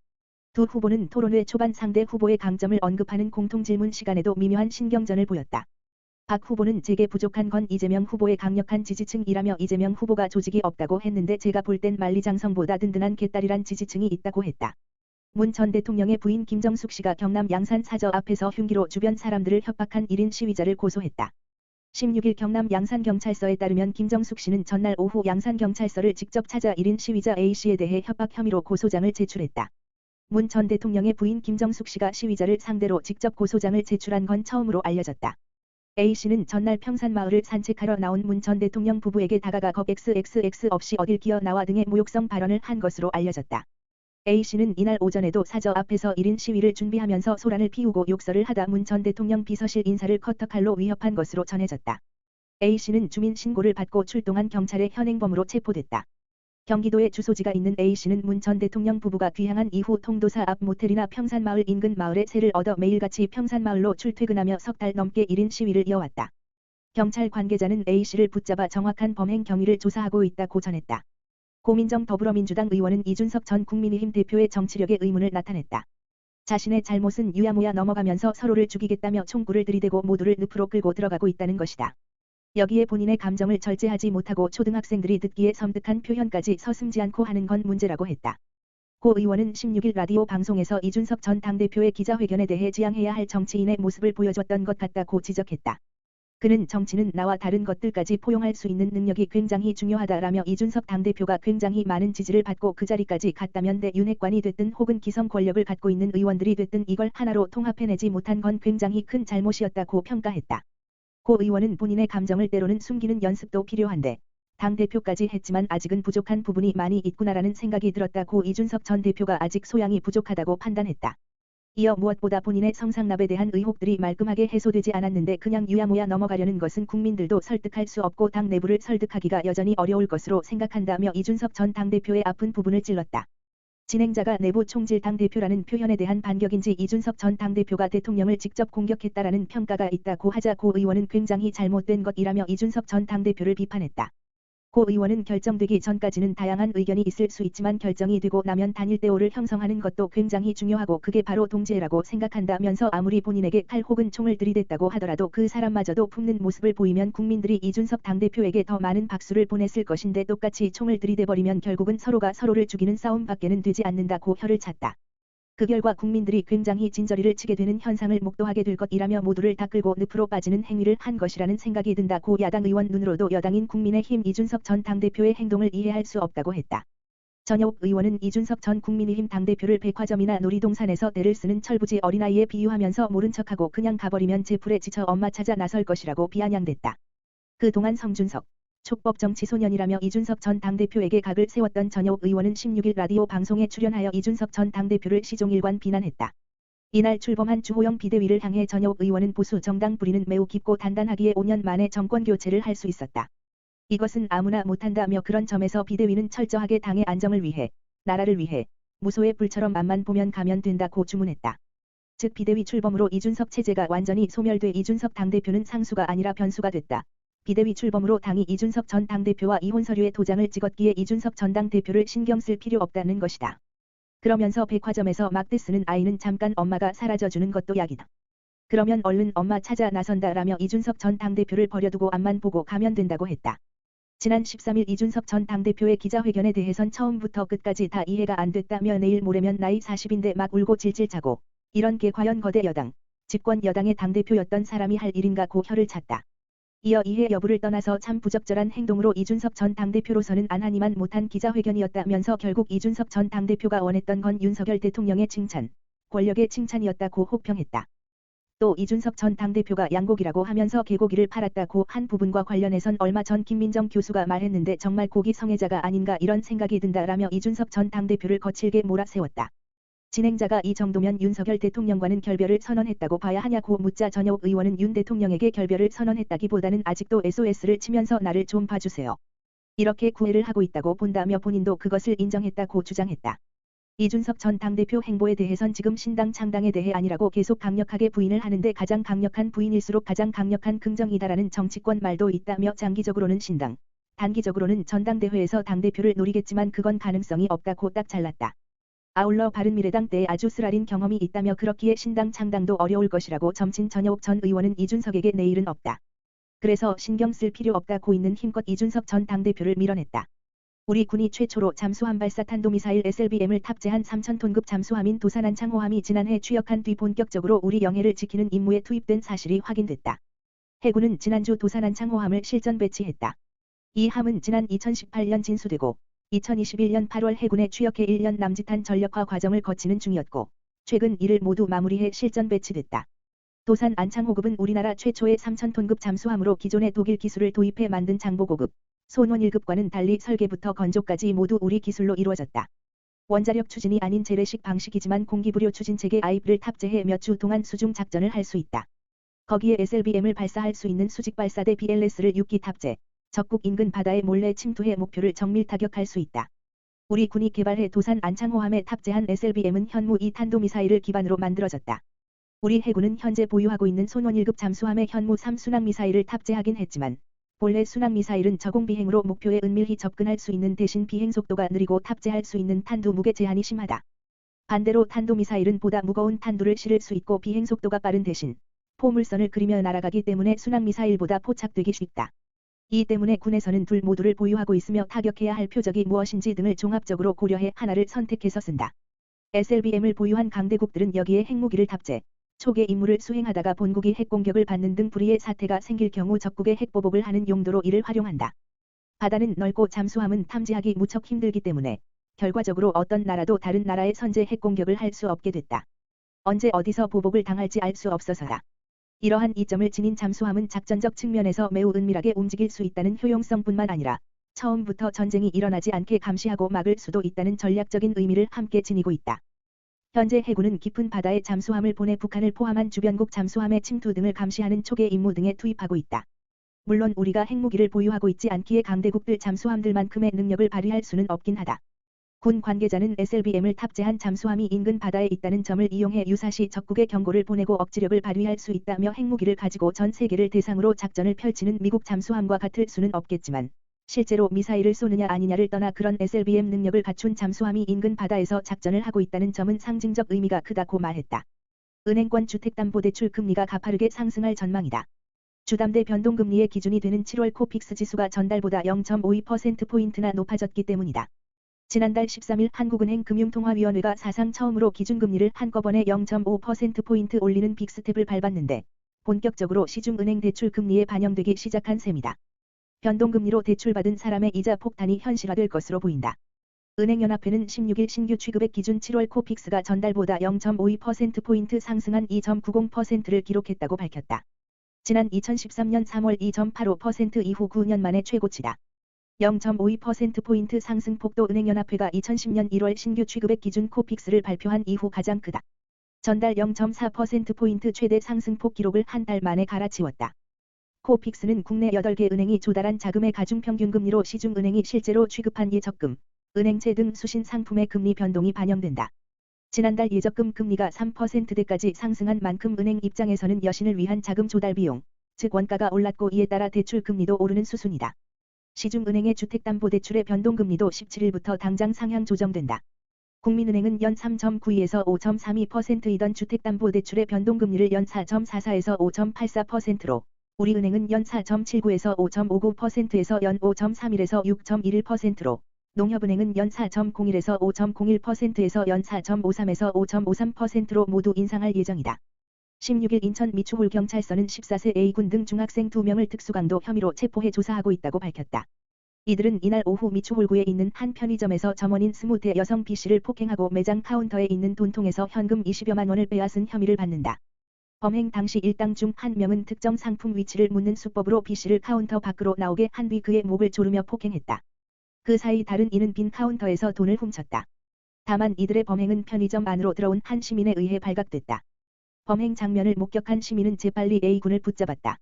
두 후보는 토론회 초반 상대 후보의 강점을 언급하는 공통질문 시간에도 미묘한 신경전을 보였다. 박 후보는 제게 부족한 건 이재명 후보의 강력한 지지층이라며 이재명 후보가 조직이 없다고 했는데 제가 볼 땐 만리장성보다 든든한 개딸이란 지지층이 있다고 했다. 문 전 대통령의 부인 김정숙 씨가 경남 양산 사저 앞에서 흉기로 주변 사람들을 협박한 1인 시위자를 고소했다. 16일 경남 양산경찰서에 따르면 김정숙 씨는 전날 오후 양산경찰서를 직접 찾아 1인 시위자 A씨에 대해 협박 혐의로 고소장을 제출했다. 문 전 대통령의 부인 김정숙 씨가 시위자를 상대로 직접 고소장을 제출한 건 처음으로 알려졌다. A씨는 전날 평산마을을 산책하러 나온 문 전 대통령 부부에게 다가가 겁 XXX 없이 어딜 기어 나와 등의 모욕성 발언을 한 것으로 알려졌다. A씨는 이날 오전에도 사저 앞에서 1인 시위를 준비하면서 소란을 피우고 욕설을 하다 문 전 대통령 비서실 인사를 커터칼로 위협한 것으로 전해졌다. A씨는 주민 신고를 받고 출동한 경찰의 현행범으로 체포됐다. 경기도에 주소지가 있는 A씨는 문 전 대통령 부부가 귀향한 이후 통도사 앞 모텔이나 평산마을 인근 마을에 세를 얻어 매일같이 평산마을로 출퇴근하며 석 달 넘게 1인 시위를 이어왔다. 경찰 관계자는 A씨를 붙잡아 정확한 범행 경위를 조사하고 있다고 전했다. 고민정 더불어민주당 의원은 이준석 전 국민의힘 대표의 정치력에 의문을 나타냈다. 자신의 잘못은 유야무야 넘어가면서 서로를 죽이겠다며 총구를 들이대고 모두를 늪으로 끌고 들어가고 있다는 것이다. 여기에 본인의 감정을 절제하지 못하고 초등학생들이 듣기에 섬뜩한 표현까지 서슴지 않고 하는 건 문제라고 했다. 고 의원은 16일 라디오 방송에서 이준석 전 당대표의 기자회견에 대해 지양해야 할 정치인의 모습을 보여줬던 것 같다고 지적했다. 그는 정치는 나와 다른 것들까지 포용할 수 있는 능력이 굉장히 중요하다라며 이준석 당대표가 굉장히 많은 지지를 받고 그 자리까지 갔다면 대윤핵관이 됐든 혹은 기성 권력을 갖고 있는 의원들이 됐든 이걸 하나로 통합해내지 못한 건 굉장히 큰 잘못이었다고 평가했다. 고 의원은 본인의 감정을 때로는 숨기는 연습도 필요한데 당대표까지 했지만 아직은 부족한 부분이 많이 있구나라는 생각이 들었다고 이준석 전 대표가 아직 소양이 부족하다고 판단했다. 이어 무엇보다 본인의 성상납에 대한 의혹들이 말끔하게 해소되지 않았는데 그냥 유야무야 넘어가려는 것은 국민들도 설득할 수 없고 당 내부를 설득하기가 여전히 어려울 것으로 생각한다며 이준석 전 당대표의 아픈 부분을 찔렀다. 진행자가 내부 총질 당대표라는 표현에 대한 반격인지 이준석 전 당대표가 대통령을 직접 공격했다라는 평가가 있다고 하자 고 의원은 굉장히 잘못된 것이라며 이준석 전 당대표를 비판했다. 고 의원은 결정되기 전까지는 다양한 의견이 있을 수 있지만 결정이 되고 나면 단일 대오를 형성하는 것도 굉장히 중요하고 그게 바로 동지애라고 생각한다면서 아무리 본인에게 칼 혹은 총을 들이댔다고 하더라도 그 사람마저도 품는 모습을 보이면 국민들이 이준석 당대표에게 더 많은 박수를 보냈을 것인데 똑같이 총을 들이대버리면 결국은 서로가 서로를 죽이는 싸움밖에는 되지 않는다고 혀를 찼다. 그 결과 국민들이 굉장히 진저리를 치게 되는 현상을 목도하게 될 것이라며 모두를 다 끌고 늪으로 빠지는 행위를 한 것이라는 생각이 든다고 야당 의원 눈으로도 여당인 국민의힘 이준석 전 당대표의 행동을 이해할 수 없다고 했다. 전여욱 의원은 이준석 전 국민의힘 당대표를 백화점이나 놀이동산에서 대를 쓰는 철부지 어린아이에 비유하면서 모른 척하고 그냥 가버리면 제풀에 지쳐 엄마 찾아 나설 것이라고 비아냥댔다. 그동안 성준석 촉법정치 소년이라며 이준석 전 당대표에게 각을 세웠던 전여욱 의원은 16일 라디오 방송에 출연하여 이준석 전 당대표를 시종일관 비난했다. 이날 출범한 주호영 비대위를 향해 전여욱 의원은 보수 정당 뿌리는 매우 깊고 단단하기에 5년 만에 정권 교체를 할 수 있었다. 이것은 아무나 못한다며 그런 점에서 비대위는 철저하게 당의 안정을 위해, 나라를 위해, 무소의 불처럼 앞만 보면 가면 된다고 주문했다. 즉 비대위 출범으로 이준석 체제가 완전히 소멸돼 이준석 당대표는 상수가 아니라 변수가 됐다. 비대위 출범으로 당이 이준석 전 당대표와 이혼 서류에 도장을 찍었기에 이준석 전 당대표를 신경 쓸 필요 없다는 것이다. 그러면서 백화점에서 막대 쓰는 아이는 잠깐 엄마가 사라져주는 것도 약이다. 그러면 얼른 엄마 찾아 나선다라며 이준석 전 당대표를 버려두고 앞만 보고 가면 된다고 했다. 지난 13일 이준석 전 당대표의 기자회견에 대해선 처음부터 끝까지 다 이해가 안 됐다며 내일 모레면 나이 40인데 막 울고 질질 짜고 이런 게 과연 거대 여당, 집권 여당의 당대표였던 사람이 할 일인가고 혀를 찼다. 이어 이해 여부를 떠나서 참 부적절한 행동으로 이준석 전 당대표로서는 안하니만 못한 기자회견이었다면서 결국 이준석 전 당대표가 원했던 건 윤석열 대통령의 칭찬, 권력의 칭찬이었다고 혹평했다. 또 이준석 전 당대표가 양고기라고 하면서 개고기를 팔았다고 한 부분과 관련해선 얼마 전 김민정 교수가 말했는데 정말 고기 성애자가 아닌가 이런 생각이 든다라며 이준석 전 당대표를 거칠게 몰아세웠다. 진행자가 이 정도면 윤석열 대통령과는 결별을 선언했다고 봐야 하냐고 묻자 전여욱 의원은 윤 대통령에게 결별을 선언했다기보다는 아직도 SOS를 치면서 나를 좀 봐주세요. 이렇게 구애를 하고 있다고 본다며 본인도 그것을 인정했다고 주장했다. 이준석 전 당대표 행보에 대해선 지금 신당 창당에 대해 아니라고 계속 강력하게 부인을 하는데 가장 강력한 부인일수록 가장 강력한 긍정이다라는 정치권 말도 있다며 장기적으로는 신당, 단기적으로는 전당대회에서 당대표를 노리겠지만 그건 가능성이 없다고 딱 잘랐다. 아울러 바른미래당 때에 아주 쓰라린 경험이 있다며 그렇기에 신당 창당도 어려울 것이라고 점친 전여욱 전 의원은 이준석에게 내일은 없다. 그래서 신경 쓸 필요 없다고 있는 힘껏 이준석 전 당대표를 밀어냈다. 우리 군이 최초로 잠수함 발사 탄도미사일 SLBM을 탑재한 3,000톤급 잠수함인 도산안창호함이 지난해 취역한 뒤 본격적으로 우리 영해를 지키는 임무에 투입된 사실이 확인됐다. 해군은 지난주 도산안창호함을 실전 배치했다. 이 함은 지난 2018년 진수되고 2021년 8월 해군에 취역해 1년 남짓한 전력화 과정을 거치는 중이었고 최근 이를 모두 마무리해 실전 배치됐다. 도산 안창호급은 우리나라 최초의 3,000톤급 잠수함으로 기존의 독일 기술을 도입해 만든 장보고급, 손원 1급과는 달리 설계부터 건조까지 모두 우리 기술로 이루어졌다. 원자력 추진이 아닌 재래식 방식이지만 공기부료 추진체계 아이브를 탑재해 몇 주 동안 수중 작전을 할 수 있다. 거기에 SLBM을 발사할 수 있는 수직 발사대 BLS를 6기 탑재, 적국 인근 바다에 몰래 침투해 목표를 정밀 타격할 수 있다. 우리 군이 개발해 도산 안창호함에 탑재한 SLBM은 현무 2 탄도미사일을 기반으로 만들어졌다. 우리 해군은 현재 보유하고 있는 손원 1급 잠수함에 현무 3 순항미사일을 탑재하긴 했지만 본래 순항미사일은 저공 비행으로 목표에 은밀히 접근할 수 있는 대신 비행 속도가 느리고 탑재할 수 있는 탄두 무게 제한이 심하다. 반대로 탄도미사일은 보다 무거운 탄두를 실을 수 있고 비행 속도가 빠른 대신 포물선을 그리며 날아가기 때문에 순항미사일보다 포착되기 쉽다. 이 때문에 군에서는 둘 모두를 보유하고 있으며 타격해야 할 표적이 무엇인지 등을 종합적으로 고려해 하나를 선택해서 쓴다. SLBM을 보유한 강대국들은 여기에 핵무기를 탑재, 초계 임무를 수행하다가 본국이 핵공격을 받는 등 불의의 사태가 생길 경우 적국의 핵보복을 하는 용도로 이를 활용한다. 바다는 넓고 잠수함은 탐지하기 무척 힘들기 때문에 결과적으로 어떤 나라도 다른 나라의 선제 핵공격을 할 수 없게 됐다. 언제 어디서 보복을 당할지 알 수 없어서다. 이러한 이점을 지닌 잠수함은 작전적 측면에서 매우 은밀하게 움직일 수 있다는 효용성뿐만 아니라 처음부터 전쟁이 일어나지 않게 감시하고 막을 수도 있다는 전략적인 의미를 함께 지니고 있다. 현재 해군은 깊은 바다에 잠수함을 보내 북한을 포함한 주변국 잠수함의 침투 등을 감시하는 초계 임무 등에 투입하고 있다. 물론 우리가 핵무기를 보유하고 있지 않기에 강대국들 잠수함들만큼의 능력을 발휘할 수는 없긴 하다. 군 관계자는 SLBM을 탑재한 잠수함이 인근 바다에 있다는 점을 이용해 유사시 적국의 경고를 보내고 억지력을 발휘할 수 있다며 핵무기를 가지고 전 세계를 대상으로 작전을 펼치는 미국 잠수함과 같을 수는 없겠지만 실제로 미사일을 쏘느냐 아니냐를 떠나 그런 SLBM 능력을 갖춘 잠수함이 인근 바다에서 작전을 하고 있다는 점은 상징적 의미가 크다고 말했다. 은행권 주택담보대출 금리가 가파르게 상승할 전망이다. 주담대 변동금리의 기준이 되는 7월 코픽스 지수가 전달보다 0.52%포인트나 높아졌기 때문이다. 지난달 13일 한국은행 금융통화위원회가 사상 처음으로 기준금리를 한꺼번에 0.5%포인트 올리는 빅스텝을 밟았는데 본격적으로 시중은행 대출 금리에 반영되기 시작한 셈이다. 변동금리로 대출받은 사람의 이자 폭탄이 현실화될 것으로 보인다. 은행연합회는 16일 신규 취급액 기준 7월 코픽스가 전달보다 0.52%포인트 상승한 2.90%를 기록했다고 밝혔다. 지난 2013년 3월 2.85% 이후 9년 만에 최고치다. 0.52%포인트 상승폭도 은행연합회가 2010년 1월 신규 취급액 기준 코픽스를 발표한 이후 가장 크다. 전달 0.4%포인트 최대 상승폭 기록을 한 달 만에 갈아치웠다. 코픽스는 국내 8개 은행이 조달한 자금의 가중평균금리로 시중은행이 실제로 취급한 예적금, 은행채 등 수신 상품의 금리 변동이 반영된다. 지난달 예적금 금리가 3%대까지 상승한 만큼 은행 입장에서는 여신을 위한 자금 조달 비용, 즉 원가가 올랐고 이에 따라 대출 금리도 오르는 수순이다. 시중은행의 주택담보대출의 변동금리도 17일부터 당장 상향 조정된다. 국민은행은 연 3.92에서 5.32%이던 주택담보대출의 변동금리를 연 4.44에서 5.84%로, 우리은행은 연 4.79에서 5.59%에서 연 5.31에서 6.11%로, 농협은행은 연 4.01에서 5.01%에서 연 4.53에서 5.53%로 모두 인상할 예정이다. 16일 인천 미추홀경찰서는 14세 A군 등 중학생 2명을 특수강도 혐의로 체포해 조사하고 있다고 밝혔다. 이들은 이날 오후 미추홀구에 있는 한 편의점에서 점원인 20대 여성 B씨를 폭행하고 매장 카운터에 있는 돈통에서 현금 20여만 원을 빼앗은 혐의를 받는다. 범행 당시 일당 중 한 명은 특정 상품 위치를 묻는 수법으로 B씨를 카운터 밖으로 나오게 한 뒤 그의 목을 조르며 폭행했다. 그 사이 다른 이는 빈 카운터에서 돈을 훔쳤다. 다만 이들의 범행은 편의점 안으로 들어온 한 시민에 의해 발각됐다. 범행 장면을 목격한 시민은 재빨리 A군을 붙잡았다.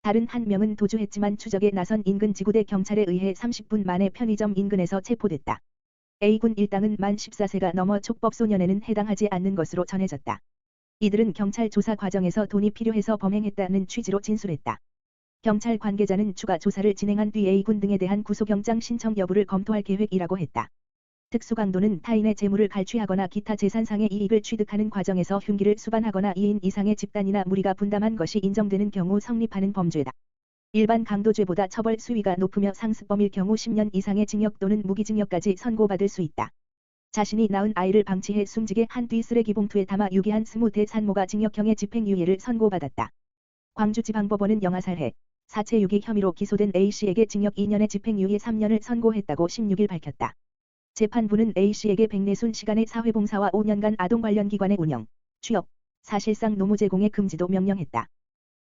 다른 한 명은 도주했지만 추적에 나선 인근 지구대 경찰에 의해 30분 만에 편의점 인근에서 체포됐다. A군 일당은 만 14세가 넘어 촉법소년에는 해당하지 않는 것으로 전해졌다. 이들은 경찰 조사 과정에서 돈이 필요해서 범행했다는 취지로 진술했다. 경찰 관계자는 추가 조사를 진행한 뒤 A군 등에 대한 구속영장 신청 여부를 검토할 계획이라고 했다. 특수강도는 타인의 재물을 갈취하거나 기타 재산상의 이익을 취득하는 과정에서 흉기를 수반하거나 2인 이상의 집단이나 무리가 분담한 것이 인정되는 경우 성립하는 범죄다. 일반 강도죄보다 처벌 수위가 높으며 상습범일 경우 10년 이상의 징역 또는 무기징역까지 선고받을 수 있다. 자신이 낳은 아이를 방치해 숨지게 한 뒤 쓰레기 봉투에 담아 유기한 20대 산모가 징역형의 집행유예를 선고받았다. 광주지방법원은 영아살해, 사체 유기 혐의로 기소된 A씨에게 징역 2년의 집행유예 3년을 선고했다고 16일 밝혔다. 재판부는 A씨에게 백내순 시간의 사회봉사와 5년간 아동 관련 기관의 운영, 취업, 사실상 노무 제공의 금지도 명령했다.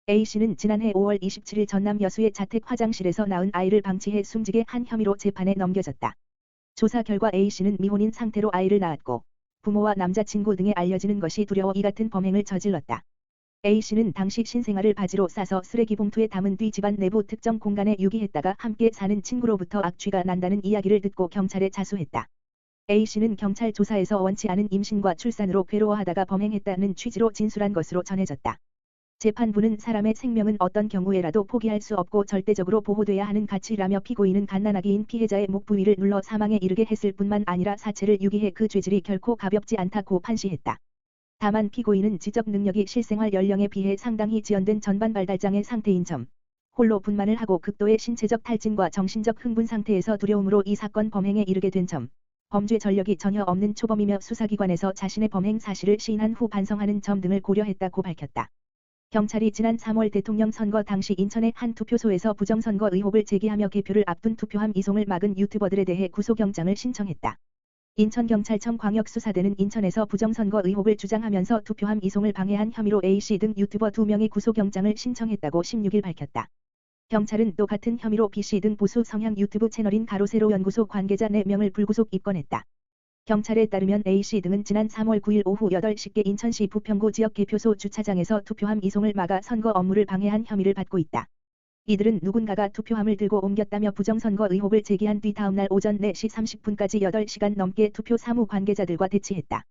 A씨는 지난해 5월 27일 전남 여수의 자택 화장실에서 낳은 아이를 방치해 숨지게 한 혐의로 재판에 넘겨졌다. 조사 결과 A씨는 미혼인 상태로 아이를 낳았고 부모와 남자친구 등에 알려지는 것이 두려워 이 같은 범행을 저질렀다. A씨는 당시 신생아를 바지로 싸서 쓰레기 봉투에 담은 뒤 집안 내부 특정 공간에 유기했다가 함께 사는 친구로부터 악취가 난다는 이야기를 듣고 경찰에 자수했다. A씨는 경찰 조사에서 원치 않은 임신과 출산으로 괴로워하다가 범행했다는 취지로 진술한 것으로 전해졌다. 재판부는 사람의 생명은 어떤 경우에라도 포기할 수 없고 절대적으로 보호돼야 하는 가치라며 피고인은 갓난아기인 피해자의 목 부위를 눌러 사망에 이르게 했을 뿐만 아니라 사체를 유기해 그 죄질이 결코 가볍지 않다고 판시했다. 다만 피고인은 지적 능력이 실생활 연령에 비해 상당히 지연된 전반 발달장애 상태인 점, 홀로 분만을 하고 극도의 신체적 탈진과 정신적 흥분 상태에서 두려움으로 이 사건 범행에 이르게 된 점, 범죄 전력이 전혀 없는 초범이며 수사기관에서 자신의 범행 사실을 시인한 후 반성하는 점 등을 고려했다고 밝혔다. 경찰이 지난 3월 대통령 선거 당시 인천의 한 투표소에서 부정선거 의혹을 제기하며 개표를 앞둔 투표함 이송을 막은 유튜버들에 대해 구속영장을 신청했다. 인천경찰청 광역수사대는 인천에서 부정선거 의혹을 주장하면서 투표함 이송을 방해한 혐의로 A씨 등 유튜버 2명의 구속영장을 신청했다고 16일 밝혔다. 경찰은 또 같은 혐의로 B씨 등 보수 성향 유튜브 채널인 가로세로 연구소 관계자 4명을 불구속 입건했다. 경찰에 따르면 A씨 등은 지난 3월 9일 오후 8시께 인천시 부평구 지역 개표소 주차장에서 투표함 이송을 막아 선거 업무를 방해한 혐의를 받고 있다. 이들은 누군가가 투표함을 들고 옮겼다며 부정선거 의혹을 제기한 뒤 다음날 오전 4시 30분까지 8시간 넘게 투표 사무 관계자들과 대치했다.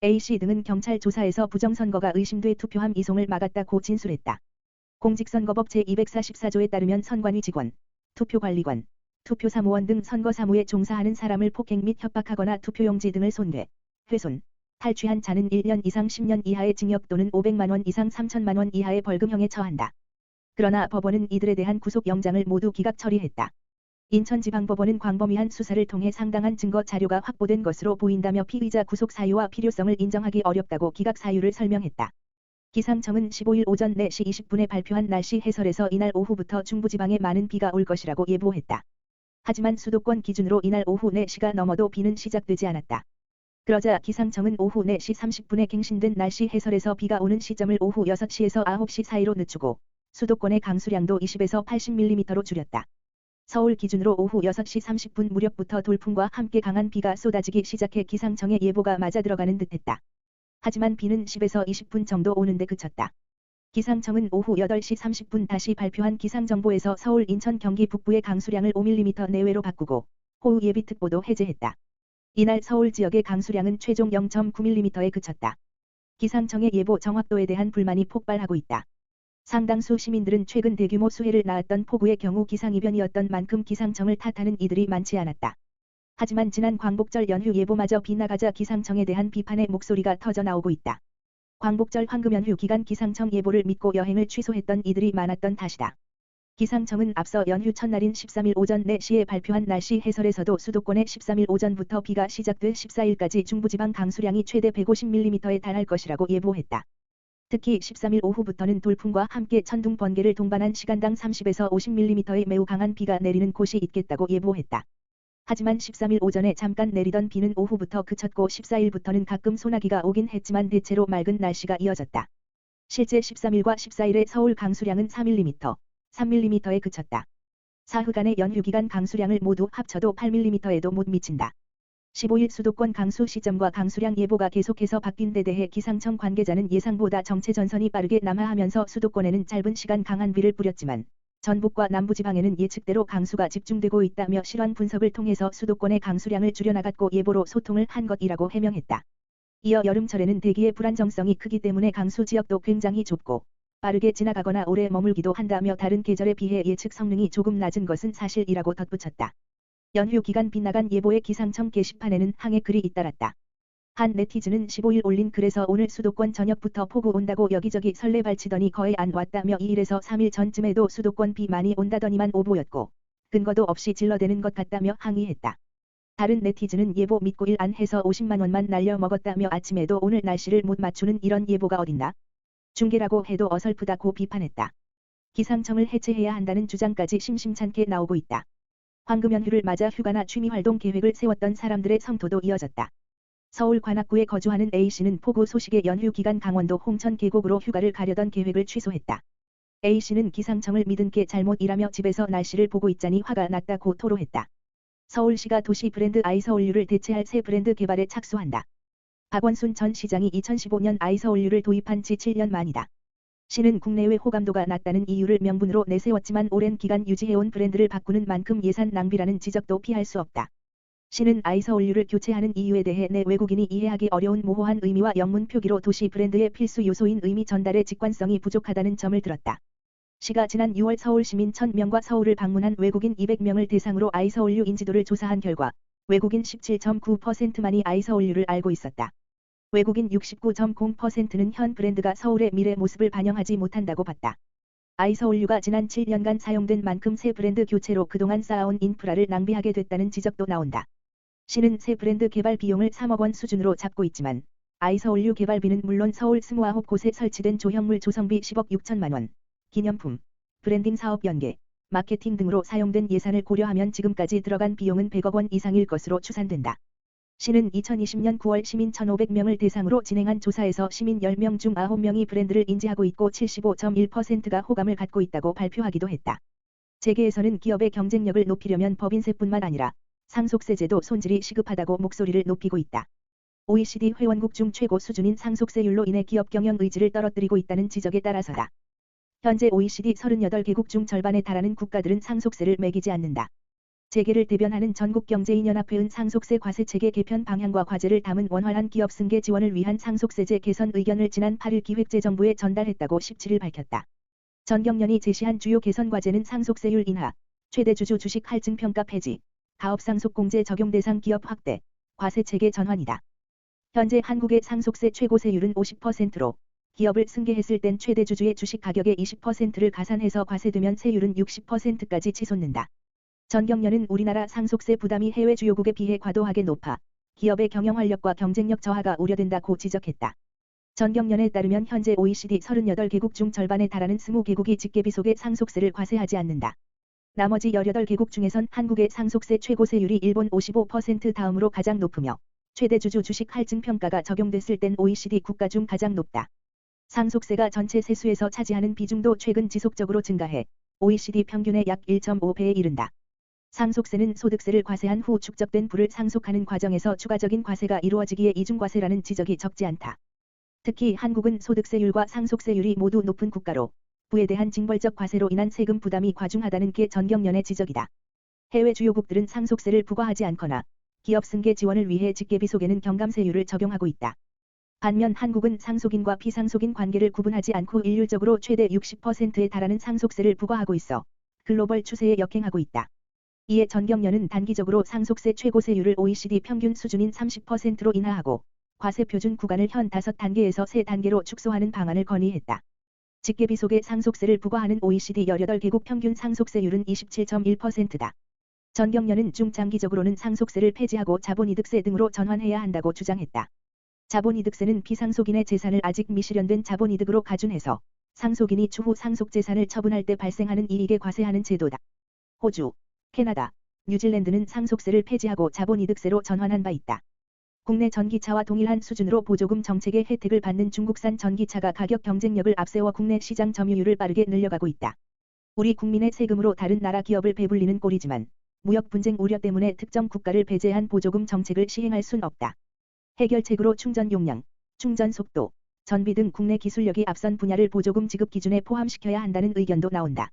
A씨 등은 경찰 조사에서 부정선거가 의심돼 투표함 이송을 막았다고 진술했다. 공직선거법 제244조에 따르면 선관위 직원, 투표관리관, 투표사무원 등 선거사무에 종사하는 사람을 폭행 및 협박하거나 투표용지 등을 손괴, 훼손, 탈취한 자는 1년 이상 10년 이하의 징역 또는 500만 원 이상 3천만 원 이하의 벌금형에 처한다. 그러나 법원은 이들에 대한 구속영장을 모두 기각 처리했다. 인천지방법원은 광범위한 수사를 통해 상당한 증거 자료가 확보된 것으로 보인다며 피의자 구속 사유와 필요성을 인정하기 어렵다고 기각 사유를 설명했다. 기상청은 15일 오전 4시 20분에 발표한 날씨 해설에서 이날 오후부터 중부지방에 많은 비가 올 것이라고 예보했다. 하지만 수도권 기준으로 이날 오후 4시가 넘어도 비는 시작되지 않았다. 그러자 기상청은 오후 4시 30분에 갱신된 날씨 해설에서 비가 오는 시점을 오후 6시에서 9시 사이로 늦추고 수도권의 강수량도 20에서 80mm로 줄였다. 서울 기준으로 오후 6시 30분 무렵부터 돌풍과 함께 강한 비가 쏟아지기 시작해 기상청의 예보가 맞아들어가는 듯했다. 하지만 비는 10에서 20분 정도 오는데 그쳤다. 기상청은 오후 8시 30분 다시 발표한 기상정보에서 서울, 인천, 경기 북부의 강수량을 5mm 내외로 바꾸고 호우 예비특보도 해제했다. 이날 서울 지역의 강수량은 최종 0.9mm에 그쳤다. 기상청의 예보 정확도에 대한 불만이 폭발하고 있다. 상당수 시민들은 최근 대규모 수해를 낳았던 폭우의 경우 기상이변이었던 만큼 기상청을 탓하는 이들이 많지 않았다. 하지만 지난 광복절 연휴 예보마저 빗나가자 기상청에 대한 비판의 목소리가 터져나오고 있다. 광복절 황금 연휴 기간 기상청 예보를 믿고 여행을 취소했던 이들이 많았던 탓이다. 기상청은 앞서 연휴 첫날인 13일 오전 4시에 발표한 날씨 해설에서도 수도권에 13일 오전부터 비가 시작돼 14일까지 중부지방 강수량이 최대 150mm에 달할 것이라고 예보했다. 특히 13일 오후부터는 돌풍과 함께 천둥 번개를 동반한 시간당 30에서 50mm의 매우 강한 비가 내리는 곳이 있겠다고 예보했다. 하지만 13일 오전에 잠깐 내리던 비는 오후부터 그쳤고 14일부터는 가끔 소나기가 오긴 했지만 대체로 맑은 날씨가 이어졌다. 실제 13일과 14일의 서울 강수량은 4mm, 3mm에 그쳤다. 사흘간의 연휴 기간 강수량을 모두 합쳐도 8mm에도 못 미친다. 15일 수도권 강수 시점과 강수량 예보가 계속해서 바뀐 데 대해 기상청 관계자는 예상보다 정체 전선이 빠르게 남하하면서 수도권에는 짧은 시간 강한 비를 뿌렸지만 전북과 남부지방에는 예측대로 강수가 집중되고 있다며 실환 분석을 통해서 수도권의 강수량을 줄여나갔고 예보로 소통을 한 것이라고 해명했다. 이어 여름철에는 대기의 불안정성이 크기 때문에 강수 지역도 굉장히 좁고 빠르게 지나가거나 오래 머물기도 한다며 다른 계절에 비해 예측 성능이 조금 낮은 것은 사실이라고 덧붙였다. 연휴 기간 빗나간 예보의 기상청 게시판에는 항해 글이 잇따랐다. 한 네티즌은 15일 올린 글에서 오늘 수도권 저녁부터 폭우 온다고 여기저기 설레발치더니 거의 안 왔다며 2일에서 3일 전쯤에도 수도권 비 많이 온다더니만 오보였고 근거도 없이 질러대는 것 같다며 항의했다. 다른 네티즌은 예보 믿고 일 안 해서 50만 원만 날려 먹었다며 아침에도 오늘 날씨를 못 맞추는 이런 예보가 어딨나? 중계라고 해도 어설프다고 비판했다. 기상청을 해체해야 한다는 주장까지 심심찮게 나오고 있다. 황금 연휴를 맞아 휴가나 취미활동 계획을 세웠던 사람들의 성토도 이어졌다. 서울 관악구에 거주하는 A씨는 폭우 소식에 연휴 기간 강원도 홍천 계곡으로 휴가를 가려던 계획을 취소했다. A씨는 기상청을 믿은 게 잘못이라며 집에서 날씨를 보고 있자니 화가 났다고 토로했다. 서울시가 도시 브랜드 아이서울유를 대체할 새 브랜드 개발에 착수한다. 박원순 전 시장이 2015년 아이서울유를 도입한 지 7년 만이다. 시는 국내외 호감도가 낮다는 이유를 명분으로 내세웠지만 오랜 기간 유지해온 브랜드를 바꾸는 만큼 예산 낭비라는 지적도 피할 수 없다. 시는 아이서울유를 교체하는 이유에 대해 내 외국인이 이해하기 어려운 모호한 의미와 영문 표기로 도시 브랜드의 필수 요소인 의미 전달의 직관성이 부족하다는 점을 들었다. 시가 지난 6월 서울 시민 1000명과 서울을 방문한 외국인 200명을 대상으로 아이서울유 인지도를 조사한 결과 외국인 17.9%만이 아이서울유를 알고 있었다. 외국인 69.0%는 현 브랜드가 서울의 미래 모습을 반영하지 못한다고 봤다. 아이서울유가 지난 7년간 사용된 만큼 새 브랜드 교체로 그동안 쌓아온 인프라를 낭비하게 됐다는 지적도 나온다. 시는 새 브랜드 개발 비용을 3억 원 수준으로 잡고 있지만 아이서울유 개발비는 물론 서울 29곳에 설치된 조형물 조성비 10억 6천만 원, 기념품, 브랜딩 사업 연계, 마케팅 등으로 사용된 예산을 고려하면 지금까지 들어간 비용은 100억 원 이상일 것으로 추산된다. 시는 2020년 9월 시민 1,500명을 대상으로 진행한 조사에서 시민 10명 중 9명이 브랜드를 인지하고 있고 75.1%가 호감을 갖고 있다고 발표하기도 했다. 재계에서는 기업의 경쟁력을 높이려면 법인세뿐만 아니라 상속세제도 손질이 시급하다고 목소리를 높이고 있다. OECD 회원국 중 최고 수준인 상속세율로 인해 기업 경영 의지를 떨어뜨리고 있다는 지적에 따라서다. 현재 OECD 38개국 중 절반에 달하는 국가들은 상속세를 매기지 않는다. 재계를 대변하는 전국경제인연합회은 상속세 과세체계 개편 방향과 과제를 담은 원활한 기업 승계 지원을 위한 상속세제 개선 의견을 지난 8일 기획재정부에 전달했다고 17일 밝혔다. 전경련이 제시한 주요 개선 과제는 상속세율 인하, 최대주주 주식 할증평가 폐지, 가업상속공제 적용 대상 기업 확대, 과세체계 전환이다. 현재 한국의 상속세 최고세율은 50%로 기업을 승계했을 땐 최대주주의 주식 가격의 20%를 가산해서 과세되면 세율은 60%까지 치솟는다. 전경련은 우리나라 상속세 부담이 해외 주요국에 비해 과도하게 높아 기업의 경영 활력과 경쟁력 저하가 우려된다고 지적했다. 전경련에 따르면 현재 OECD 38개국 중 절반에 달하는 20개국이 직계비 속에 상속세를 과세하지 않는다. 나머지 18개국 중에선 한국의 상속세 최고세율이 일본 55% 다음으로 가장 높으며 최대주주 주식 할증평가가 적용됐을 땐 OECD 국가 중 가장 높다. 상속세가 전체 세수에서 차지하는 비중도 최근 지속적으로 증가해 OECD 평균의 약 1.5배에 이른다. 상속세는 소득세를 과세한 후 축적된 부를 상속하는 과정에서 추가적인 과세가 이루어지기에 이중과세라는 지적이 적지 않다. 특히 한국은 소득세율과 상속세율이 모두 높은 국가로 부에 대한 징벌적 과세로 인한 세금 부담이 과중하다는 게 전경련의 지적이다. 해외 주요국들은 상속세를 부과하지 않거나 기업 승계 지원을 위해 직계비 속에는 경감세율을 적용하고 있다. 반면 한국은 상속인과 피상속인 관계를 구분하지 않고 일률적으로 최대 60%에 달하는 상속세를 부과하고 있어 글로벌 추세에 역행하고 있다. 이에 전경련은 단기적으로 상속세 최고세율을 OECD 평균 수준인 30%로 인하하고 과세 표준 구간을 현 5단계에서 3단계로 축소하는 방안을 건의했다. 직계비 속에 상속세를 부과하는 OECD 18개국 평균 상속세율은 27.1%다. 전경련은 중장기적으로는 상속세를 폐지하고 자본이득세 등으로 전환해야 한다고 주장했다. 자본이득세는 피상속인의 재산을 아직 미실현된 자본이득으로 가준해서 상속인이 추후 상속재산을 처분할 때 발생하는 이익에 과세하는 제도다. 호주, 캐나다, 뉴질랜드는 상속세를 폐지하고 자본이득세로 전환한 바 있다. 국내 전기차와 동일한 수준으로 보조금 정책의 혜택을 받는 중국산 전기차가 가격 경쟁력을 앞세워 국내 시장 점유율을 빠르게 늘려가고 있다. 우리 국민의 세금으로 다른 나라 기업을 배불리는 꼴이지만 무역 분쟁 우려 때문에 특정 국가를 배제한 보조금 정책을 시행할 순 없다. 해결책으로 충전 용량, 충전 속도, 전비 등 국내 기술력이 앞선 분야를 보조금 지급 기준에 포함시켜야 한다는 의견도 나온다.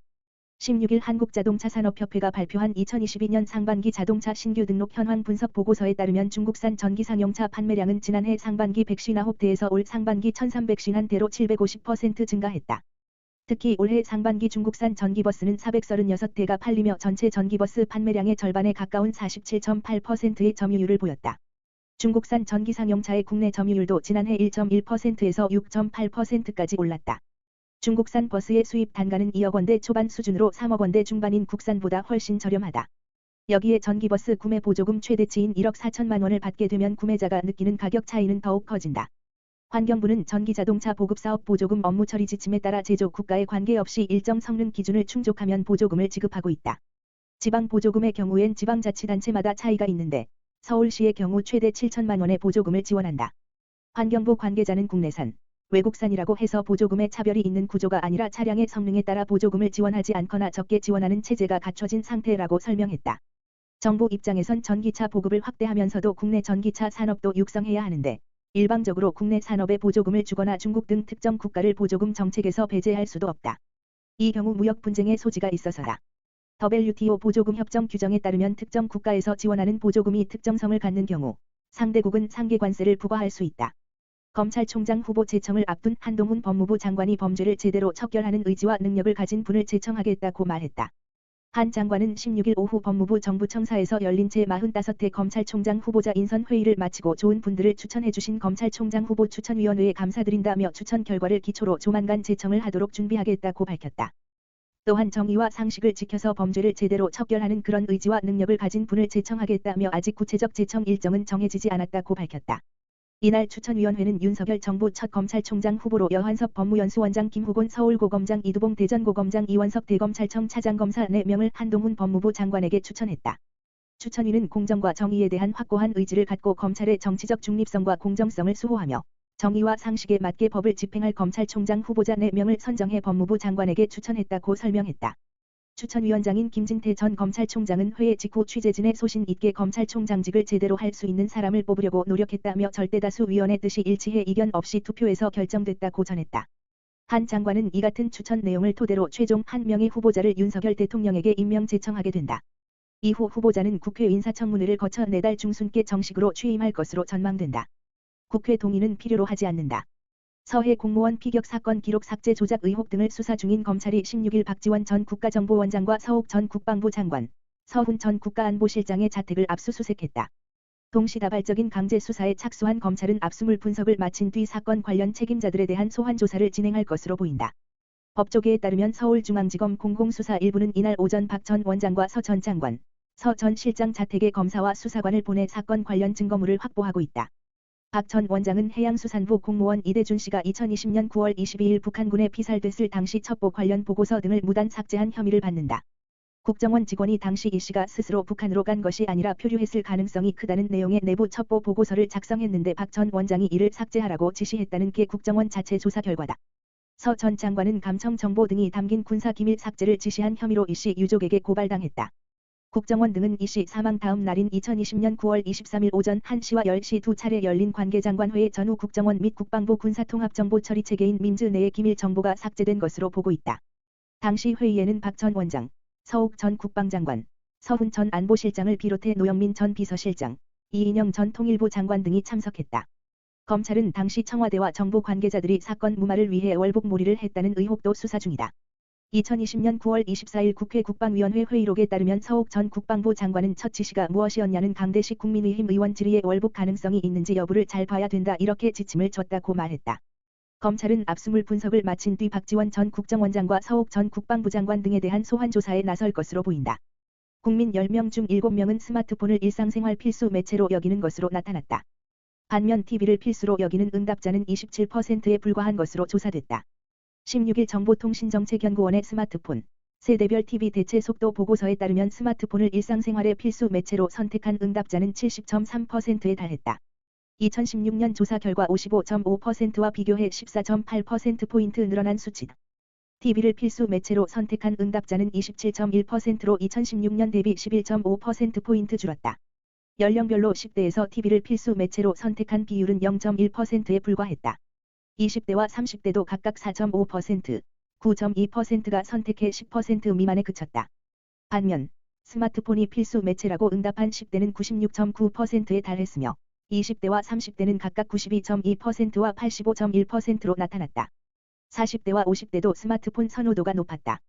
16일 한국자동차산업협회가 발표한 2022년 상반기 자동차 신규 등록 현황 분석 보고서에 따르면 중국산 전기상용차 판매량은 지난해 상반기 159대에서 올 상반기 1351대로 750% 증가했다. 특히 올해 상반기 중국산 전기버스는 436대가 팔리며 전체 전기버스 판매량의 절반에 가까운 47.8%의 점유율을 보였다. 중국산 전기상용차의 국내 점유율도 지난해 1.1%에서 6.8%까지 올랐다. 중국산 버스의 수입 단가는 2억 원대 초반 수준으로 3억 원대 중반인 국산보다 훨씬 저렴하다. 여기에 전기버스 구매 보조금 최대치인 1억 4천만 원을 받게 되면 구매자가 느끼는 가격 차이는 더욱 커진다. 환경부는 전기자동차 보급사업 보조금 업무 처리 지침에 따라 제조 국가에 관계없이 일정 성능 기준을 충족하면 보조금을 지급하고 있다. 지방 보조금의 경우엔 지방자치단체마다 차이가 있는데 서울시의 경우 최대 7천만 원의 보조금을 지원한다. 환경부 관계자는 국내산, 외국산이라고 해서 보조금의 차별이 있는 구조가 아니라 차량의 성능에 따라 보조금을 지원하지 않거나 적게 지원하는 체제가 갖춰진 상태라고 설명했다. 정부 입장에선 전기차 보급을 확대하면서도 국내 전기차 산업도 육성해야 하는데 일방적으로 국내 산업에 보조금을 주거나 중국 등 특정 국가를 보조금 정책에서 배제할 수도 없다. 이 경우 무역 분쟁의 소지가 있어서다. WTO 보조금 협정 규정에 따르면 특정 국가에서 지원하는 보조금이 특정성을 갖는 경우 상대국은 상계 관세를 부과할 수 있다. 검찰총장 후보 제청을 앞둔 한동훈 법무부 장관이 범죄를 제대로 척결하는 의지와 능력을 가진 분을 제청하겠다고 말했다. 한 장관은 16일 오후 법무부 정부청사에서 열린 제45회 검찰총장 후보자 인선 회의를 마치고 좋은 분들을 추천해 주신 검찰총장 후보 추천위원회에 감사드린다며 추천 결과를 기초로 조만간 제청을 하도록 준비하겠다고 밝혔다. 또한 정의와 상식을 지켜서 범죄를 제대로 척결하는 그런 의지와 능력을 가진 분을 제청하겠다며 아직 구체적 제청 일정은 정해지지 않았다고 밝혔다. 이날 추천위원회는 윤석열 정부 첫 검찰총장 후보로 여한섭 법무연수원장, 김후곤 서울고검장, 이두봉 대전고검장, 이원석 대검찰청 차장검사 4명을 한동훈 법무부 장관에게 추천했다. 추천위는 공정과 정의에 대한 확고한 의지를 갖고 검찰의 정치적 중립성과 공정성을 수호하며 정의와 상식에 맞게 법을 집행할 검찰총장 후보자 4명을 선정해 법무부 장관에게 추천했다고 설명했다. 추천위원장인 김진태 전 검찰총장은 회의 직후 취재진의 소신 있게 검찰총장직을 제대로 할 수 있는 사람을 뽑으려고 노력했다며 절대다수 위원의 뜻이 일치해 이견 없이 투표해서 결정됐다고 전했다. 한 장관은 이 같은 추천 내용을 토대로 최종 한 명의 후보자를 윤석열 대통령에게 임명 제청하게 된다. 이후 후보자는 국회 인사청문회를 거쳐 내달 중순께 정식으로 취임할 것으로 전망된다. 국회 동의는 필요로 하지 않는다. 서해 공무원 피격 사건 기록 삭제 조작 의혹 등을 수사 중인 검찰이 16일 박지원 전 국가정보원장과 서욱 전 국방부 장관, 서훈 전 국가안보실장의 자택을 압수수색했다. 동시다발적인 강제 수사에 착수한 검찰은 압수물 분석을 마친 뒤 사건 관련 책임자들에 대한 소환 조사를 진행할 것으로 보인다. 법조계에 따르면 서울중앙지검 공공수사 1부는 이날 오전 박 전 원장과 서 전 장관, 서 전 실장 자택에 검사와 수사관을 보내 사건 관련 증거물을 확보하고 있다. 박 전 원장은 해양수산부 공무원 이대준 씨가 2020년 9월 22일 북한군에 피살됐을 당시 첩보 관련 보고서 등을 무단 삭제한 혐의를 받는다. 국정원 직원이 당시 이 씨가 스스로 북한으로 간 것이 아니라 표류했을 가능성이 크다는 내용의 내부 첩보 보고서를 작성했는데 박 전 원장이 이를 삭제하라고 지시했다는 게 국정원 자체 조사 결과다. 서 전 장관은 감청 정보 등이 담긴 군사 기밀 삭제를 지시한 혐의로 이 씨 유족에게 고발당했다. 국정원 등은 이 씨 사망 다음 날인 2020년 9월 23일 오전 1시와 10시 두 차례 열린 관계장관회의 전후 국정원 및 국방부 군사통합정보처리체계인 민즈 내의 기밀 정보가 삭제된 것으로 보고 있다. 당시 회의에는 박 전 원장, 서욱 전 국방장관, 서훈 전 안보실장을 비롯해 노영민 전 비서실장, 이인영 전 통일부 장관 등이 참석했다. 검찰은 당시 청와대와 정부 관계자들이 사건 무마를 위해 월북몰이를 했다는 의혹도 수사 중이다. 2020년 9월 24일 국회 국방위원회 회의록에 따르면 서욱 전 국방부 장관은 첫 지시가 무엇이었냐는 강대식 국민의힘 의원 질의에 월북 가능성이 있는지 여부를 잘 봐야 된다 이렇게 지침을 줬다고 말했다. 검찰은 압수물 분석을 마친 뒤 박지원 전 국정원장과 서욱 전 국방부 장관 등에 대한 소환 조사에 나설 것으로 보인다. 국민 10명 중 7명은 스마트폰을 일상생활 필수 매체로 여기는 것으로 나타났다. 반면 TV를 필수로 여기는 응답자는 27%에 불과한 것으로 조사됐다. 16일 정보통신정책연구원의 스마트폰, 세대별 TV 대체 속도 보고서에 따르면 스마트폰을 일상생활의 필수 매체로 선택한 응답자는 70.3%에 달했다. 2016년 조사 결과 55.5%와 비교해 14.8%포인트 늘어난 수치다. TV를 필수 매체로 선택한 응답자는 27.1%로 2016년 대비 11.5%포인트 줄었다. 연령별로 10대에서 TV를 필수 매체로 선택한 비율은 0.1%에 불과했다. 20대와 30대도 각각 4.5%, 9.2%가 선택해 10% 미만에 그쳤다. 반면 스마트폰이 필수 매체라고 응답한 10대는 96.9%에 달했으며 20대와 30대는 각각 92.2%와 85.1%로 나타났다. 40대와 50대도 스마트폰 선호도가 높았다.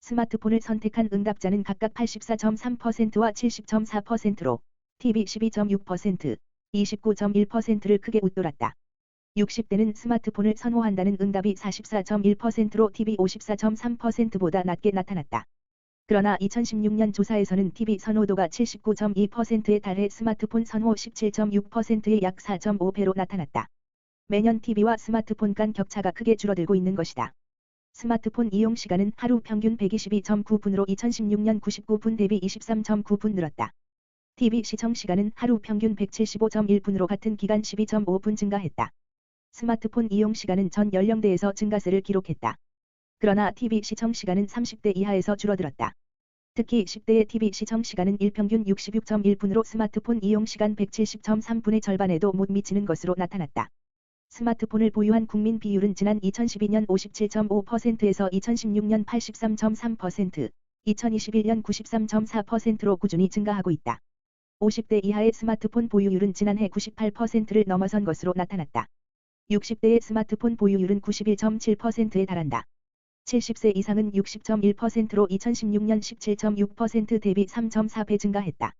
스마트폰을 선택한 응답자는 각각 84.3%와 70.4%로 TV 12.6%, 29.1%를 크게 웃돌았다. 60대는 스마트폰을 선호한다는 응답이 44.1%로 TV 54.3%보다 낮게 나타났다. 그러나 2016년 조사에서는 TV 선호도가 79.2%에 달해 스마트폰 선호 17.6%의 약 4.5배로 나타났다. 매년 TV와 스마트폰 간 격차가 크게 줄어들고 있는 것이다. 스마트폰 이용 시간은 하루 평균 122.9분으로 2016년 99분 대비 23.9분 늘었다. TV 시청 시간은 하루 평균 175.1분으로 같은 기간 12.5분 증가했다. 스마트폰 이용 시간은 전 연령대에서 증가세를 기록했다. 그러나 TV 시청 시간은 30대 이하에서 줄어들었다. 특히 10대의 TV 시청 시간은 일평균 66.1분으로 스마트폰 이용 시간 170.3분의 절반에도 못 미치는 것으로 나타났다. 스마트폰을 보유한 국민 비율은 지난 2012년 57.5%에서 2016년 83.3%, 2021년 93.4%로 꾸준히 증가하고 있다. 50대 이하의 스마트폰 보유율은 지난해 98%를 넘어선 것으로 나타났다. 60대의 스마트폰 보유율은 91.7%에 달한다. 70세 이상은 60.1%로 2016년 17.6% 대비 3.4배 증가했다.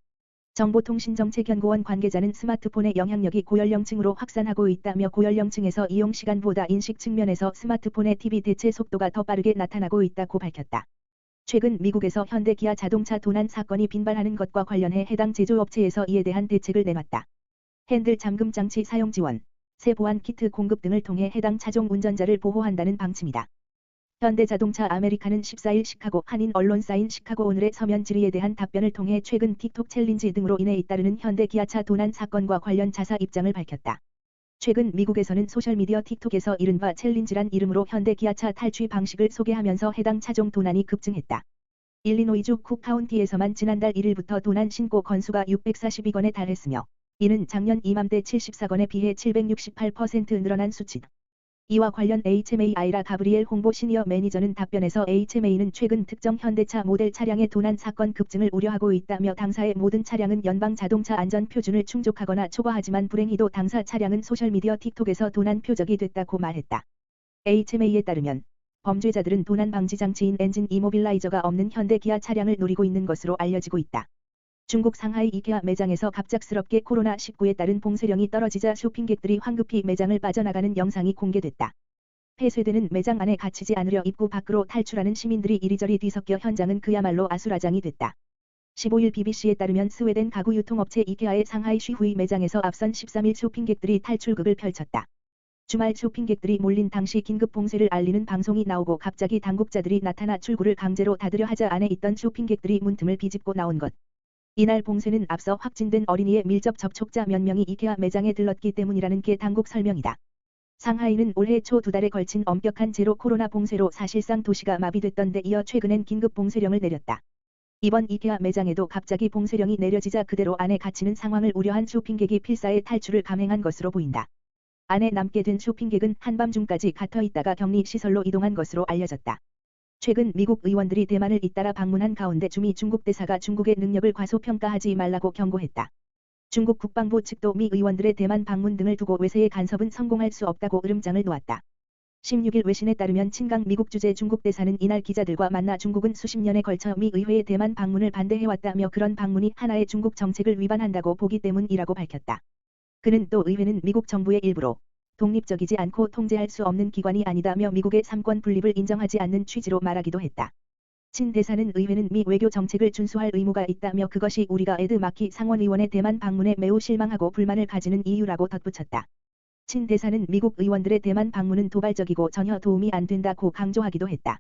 정보통신정책연구원 관계자는 스마트폰의 영향력이 고연령층으로 확산하고 있다며 고연령층에서 이용시간보다 인식 측면에서 스마트폰의 TV 대체 속도가 더 빠르게 나타나고 있다고 밝혔다. 최근 미국에서 현대 기아 자동차 도난 사건이 빈발하는 것과 관련해 해당 제조업체에서 이에 대한 대책을 내놨다. 핸들 잠금 장치 사용 지원, 새 보안 키트 공급 등을 통해 해당 차종 운전자를 보호한다는 방침이다. 현대자동차 아메리카는 14일 시카고 한인 언론사인 시카고오늘의 서면 질의에 대한 답변을 통해 최근 틱톡 챌린지 등으로 인해 잇따르는 현대 기아차 도난 사건과 관련 자사 입장을 밝혔다. 최근 미국에서는 소셜미디어 틱톡에서 이른바 챌린지란 이름으로 현대 기아차 탈취 방식을 소개하면서 해당 차종 도난이 급증했다. 일리노이주 쿡 카운티에서만 지난달 1일부터 도난 신고 건수가 642건에 달했으며 이는 작년 이맘때 74건에 비해 768% 늘어난 수치다. 이와 관련 HMA 아이라 가브리엘 홍보 시니어 매니저는 답변에서 HMA는 최근 특정 현대차 모델 차량의 도난 사건 급증을 우려하고 있다며 당사의 모든 차량은 연방 자동차 안전 표준을 충족하거나 초과하지만 불행히도 당사 차량은 소셜미디어 틱톡에서 도난 표적이 됐다고 말했다. HMA에 따르면 범죄자들은 도난 방지 장치인 엔진 이모빌라이저가 없는 현대 기아 차량을 노리고 있는 것으로 알려지고 있다. 중국 상하이 이케아 매장에서 갑작스럽게 코로나19에 따른 봉쇄령이 떨어지자 쇼핑객들이 황급히 매장을 빠져나가는 영상이 공개됐다. 폐쇄되는 매장 안에 갇히지 않으려 입구 밖으로 탈출하는 시민들이 이리저리 뒤섞여 현장은 그야말로 아수라장이 됐다. 15일 BBC에 따르면 스웨덴 가구 유통업체 이케아의 상하이 쉬후이 매장에서 앞선 13일 쇼핑객들이 탈출극을 펼쳤다. 주말 쇼핑객들이 몰린 당시 긴급 봉쇄를 알리는 방송이 나오고 갑자기 당국자들이 나타나 출구를 강제로 닫으려 하자 안에 있던 쇼핑객들이 문틈을 비집고 나온 것. 이날 봉쇄는 앞서 확진된 어린이의 밀접 접촉자 몇 명이 이케아 매장에 들렀기 때문이라는 게 당국 설명이다. 상하이는 올해 초 2달에 걸친 엄격한 제로 코로나 봉쇄로 사실상 도시가 마비됐던 데 이어 최근엔 긴급 봉쇄령을 내렸다. 이번 이케아 매장에도 갑자기 봉쇄령이 내려지자 그대로 안에 갇히는 상황을 우려한 쇼핑객이 필사의 탈출을 감행한 것으로 보인다. 안에 남게 된 쇼핑객은 한밤중까지 갇혀 있다가 격리시설로 이동한 것으로 알려졌다. 최근 미국 의원들이 대만을 잇따라 방문한 가운데 주미 중국 대사가 중국의 능력을 과소평가하지 말라고 경고했다. 중국 국방부 측도 미 의원들의 대만 방문 등을 두고 외세의 간섭은 성공할 수 없다고 으름장을 놓았다. 16일 외신에 따르면 친강 미국 주재 중국 대사는 이날 기자들과 만나 중국은 수십 년에 걸쳐 미 의회의 대만 방문을 반대해왔다며 그런 방문이 하나의 중국 정책을 위반한다고 보기 때문이라고 밝혔다. 그는 또 의회는 미국 정부의 일부로 독립적이지 않고 통제할 수 없는 기관이 아니다며 미국의 삼권 분립을 인정하지 않는 취지로 말하기도 했다. 친 대사는 의회는 미 외교 정책을 준수할 의무가 있다며 그것이 우리가 에드 마키 상원의원의 대만 방문에 매우 실망하고 불만을 가지는 이유라고 덧붙였다. 친 대사는 미국 의원들의 대만 방문은 도발적이고 전혀 도움이 안 된다고 강조하기도 했다.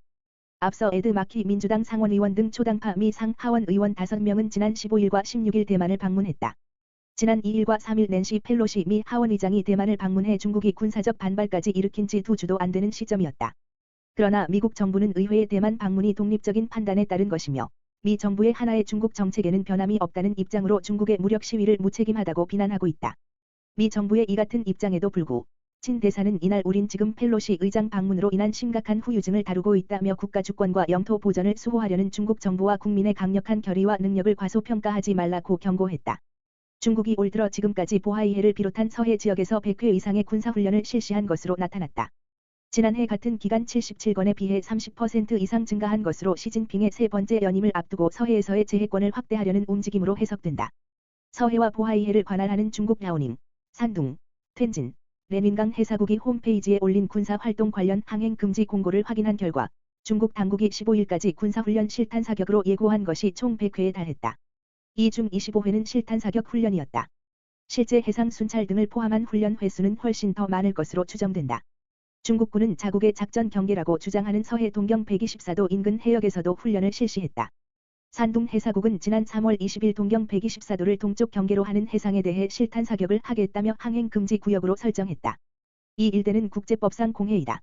앞서 에드 마키 민주당 상원의원 등 초당파 미 상하원 의원 5명은 지난 15일과 16일 대만을 방문했다. 지난 2일과 3일 낸시 펠로시 미 하원의장이 대만을 방문해 중국이 군사적 반발까지 일으킨 지 2주도 안 되는 시점이었다. 그러나 미국 정부는 의회의 대만 방문이 독립적인 판단에 따른 것이며 미 정부의 하나의 중국 정책에는 변함이 없다는 입장으로 중국의 무력 시위를 무책임하다고 비난하고 있다. 미 정부의 이 같은 입장에도 불구 친 대사는 이날 우린 지금 펠로시 의장 방문으로 인한 심각한 후유증을 다루고 있다며 국가 주권과 영토 보전을 수호하려는 중국 정부와 국민의 강력한 결의와 능력을 과소평가하지 말라고 경고했다. 중국이 올 들어 지금까지 보하이해를 비롯한 서해 지역에서 100회 이상의 군사훈련을 실시한 것으로 나타났다. 지난해 같은 기간 77건에 비해 30% 이상 증가한 것으로 시진핑의 세 번째 연임을 앞두고 서해에서의 제해권을 확대하려는 움직임으로 해석된다. 서해와 보하이해를 관할하는 중국 야오닝, 산둥, 텐진, 레닌강 해사국이 홈페이지에 올린 군사활동 관련 항행 금지 공고를 확인한 결과 중국 당국이 15일까지 군사훈련 실탄 사격으로 예고한 것이 총 100회에 달했다. 이 중 25회는 실탄 사격 훈련이었다. 실제 해상 순찰 등을 포함한 훈련 횟수는 훨씬 더 많을 것으로 추정된다. 중국군은 자국의 작전 경계라고 주장하는 서해 동경 124도 인근 해역에서도 훈련을 실시했다. 산둥 해사국은 지난 3월 20일 동경 124도를 동쪽 경계로 하는 해상에 대해 실탄 사격을 하겠다며 항행 금지 구역으로 설정했다. 이 일대는 국제법상 공해이다.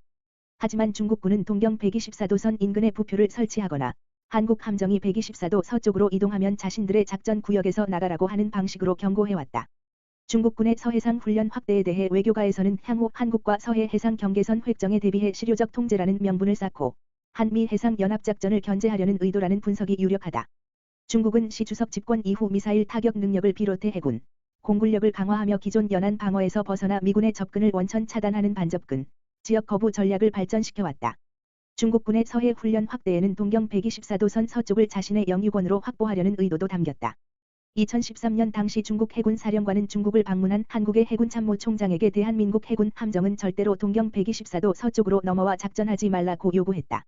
하지만 중국군은 동경 124도선 인근에 부표를 설치하거나 한국 함정이 124도 서쪽으로 이동하면 자신들의 작전 구역에서 나가라고 하는 방식으로 경고해왔다. 중국군의 서해상 훈련 확대에 대해 외교가에서는 향후 한국과 서해 해상 경계선 획정에 대비해 실효적 통제라는 명분을 쌓고 한미 해상 연합작전을 견제하려는 의도라는 분석이 유력하다. 중국은 시 주석 집권 이후 미사일 타격 능력을 비롯해 해군, 공군력을 강화하며 기존 연안 방어에서 벗어나 미군의 접근을 원천 차단하는 반접근, 지역 거부 전략을 발전시켜왔다. 중국군의 서해 훈련 확대에는 동경 124도선 서쪽을 자신의 영유권으로 확보하려는 의도도 담겼다. 2013년 당시 중국 해군 사령관은 중국을 방문한 한국의 해군 참모총장에게 대한민국 해군 함정은 절대로 동경 124도 서쪽으로 넘어와 작전하지 말라고 요구했다.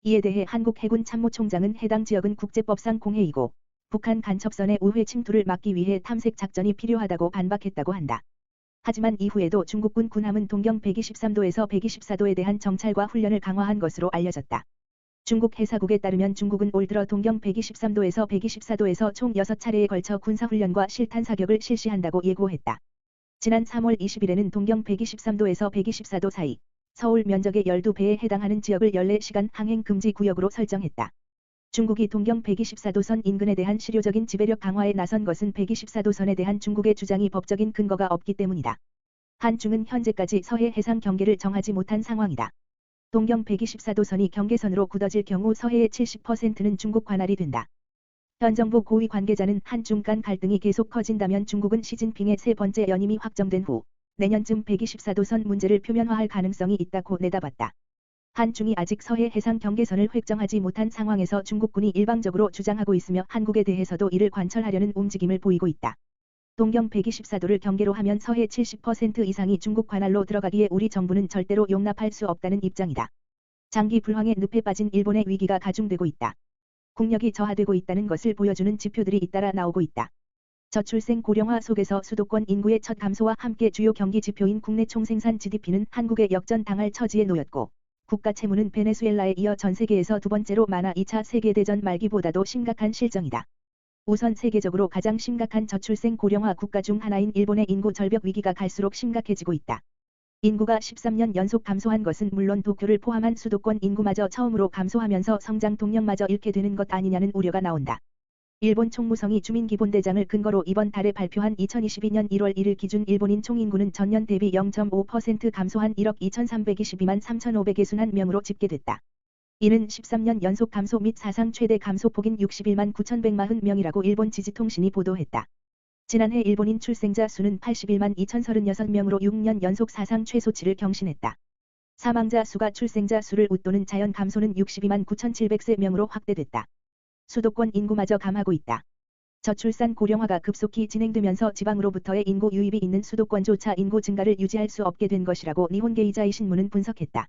이에 대해 한국 해군 참모총장은 해당 지역은 국제법상 공해이고 북한 간첩선의 우회 침투를 막기 위해 탐색 작전이 필요하다고 반박했다고 한다. 하지만 이후에도 중국군 군함은 동경 123도에서 124도에 대한 정찰과 훈련을 강화한 것으로 알려졌다. 중국 해사국에 따르면 중국은 올 들어 동경 123도에서 124도에서 총 6차례에 걸쳐 군사훈련과 실탄 사격을 실시한다고 예고했다. 지난 3월 20일에는 동경 123도에서 124도 사이 서울 면적의 12배에 해당하는 지역을 14시간 항행 금지 구역으로 설정했다. 중국이 동경 124도선 인근에 대한 실효적인 지배력 강화에 나선 것은 124도선에 대한 중국의 주장이 법적인 근거가 없기 때문이다. 한중은 현재까지 서해 해상 경계를 정하지 못한 상황이다. 동경 124도선이 경계선으로 굳어질 경우 서해의 70%는 중국 관할이 된다. 현 정부 고위 관계자는 한중 간 갈등이 계속 커진다면 중국은 시진핑의 세 번째 연임이 확정된 후 내년쯤 124도선 문제를 표면화할 가능성이 있다고 내다봤다. 한중이 아직 서해 해상 경계선을 획정하지 못한 상황에서 중국군이 일방적으로 주장하고 있으며 한국에 대해서도 이를 관철하려는 움직임을 보이고 있다. 동경 124도를 경계로 하면 서해 70% 이상이 중국 관할로 들어가기에 우리 정부는 절대로 용납할 수 없다는 입장이다. 장기 불황에 늪에 빠진 일본의 위기가 가중되고 있다. 국력이 저하되고 있다는 것을 보여주는 지표들이 잇따라 나오고 있다. 저출생 고령화 속에서 수도권 인구의 첫 감소와 함께 주요 경기 지표인 국내 총생산 GDP는 한국에 역전당할 처지에 놓였고 국가 채무는 베네수엘라에 이어 전 세계에서 두 번째로 많아 2차 세계대전 말기보다도 심각한 실정이다. 우선 세계적으로 가장 심각한 저출생 고령화 국가 중 하나인 일본의 인구 절벽 위기가 갈수록 심각해지고 있다. 인구가 13년 연속 감소한 것은 물론 도쿄를 포함한 수도권 인구마저 처음으로 감소하면서 성장 동력마저 잃게 되는 것 아니냐는 우려가 나온다. 일본 총무성이 주민기본대장을 근거로 이번 달에 발표한 2022년 1월 1일 기준 일본인 총인구는 전년 대비 0.5% 감소한 1억 2322만 3561명으로 집계됐다. 이는 13년 연속 감소 및 사상 최대 감소폭인 61만 9140명이라고 일본 지지통신이 보도했다. 지난해 일본인 출생자 수는 81만 2036명으로 6년 연속 사상 최소치를 경신했다. 사망자 수가 출생자 수를 웃도는 자연 감소는 62만 9703명으로 확대됐다. 수도권 인구마저 감하고 있다. 저출산 고령화가 급속히 진행되면서 지방으로부터의 인구 유입이 있는 수도권조차 인구 증가를 유지할 수 없게 된 것이라고 니혼게이자이 신문은 분석했다.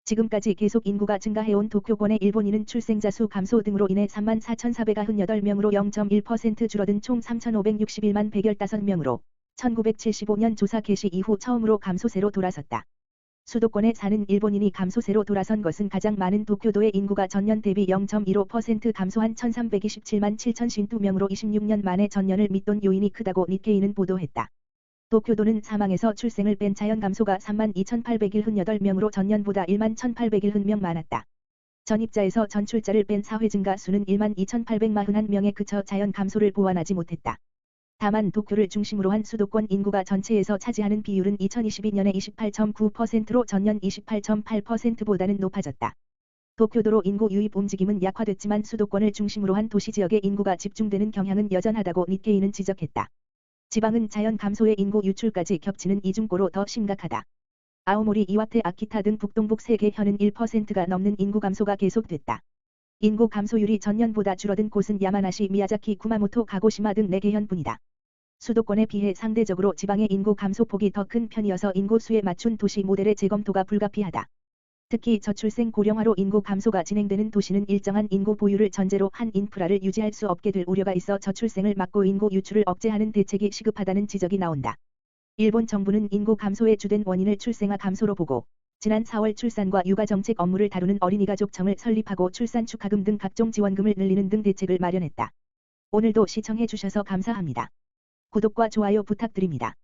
지금까지 계속 인구가 증가해온 도쿄권의 일본인은 출생자 수 감소 등으로 인해 34,498명으로 0.1% 줄어든 총 3,561만 115명으로 1975년 조사 개시 이후 처음으로 감소세로 돌아섰다. 수도권에 사는 일본인이 감소세로 돌아선 것은 가장 많은 도쿄도의 인구가 전년 대비 0.15% 감소한 1,327만 7,052명으로 26년 만에 전년을 밑돈 요인이 크다고 니케이는 보도했다. 도쿄도는 사망에서 출생을 뺀 자연 감소가 3만 2,878명으로 전년보다 1만 1,801명 많았다. 전입자에서 전출자를 뺀 사회 증가 수는 1만 2,841명에 그쳐 자연 감소를 보완하지 못했다. 다만 도쿄를 중심으로 한 수도권 인구가 전체에서 차지하는 비율은 2022년에 28.9%로 전년 28.8%보다는 높아졌다. 도쿄도로 인구 유입 움직임은 약화됐지만 수도권을 중심으로 한 도시지역의 인구가 집중되는 경향은 여전하다고 니케이는 지적했다. 지방은 자연 감소의 인구 유출까지 겹치는 이중고로 더 심각하다. 아오모리, 이와테, 아키타 등 북동북 3개 현은 1%가 넘는 인구 감소가 계속됐다. 인구 감소율이 전년보다 줄어든 곳은 야마나시, 미야자키, 구마모토, 가고시마 등 4개 현뿐이다. 수도권에 비해 상대적으로 지방의 인구 감소폭이 더 큰 편이어서 인구수에 맞춘 도시 모델의 재검토가 불가피하다. 특히 저출생 고령화로 인구 감소가 진행되는 도시는 일정한 인구 보유를 전제로 한 인프라를 유지할 수 없게 될 우려가 있어 저출생을 막고 인구 유출을 억제하는 대책이 시급하다는 지적이 나온다. 일본 정부는 인구 감소의 주된 원인을 출생아 감소로 보고 지난 4월 출산과 육아 정책 업무를 다루는 어린이가족청을 설립하고 출산 축하금 등 각종 지원금을 늘리는 등 대책을 마련했다. 오늘도 시청해 주셔서 감사합니다. 구독과 좋아요 부탁드립니다.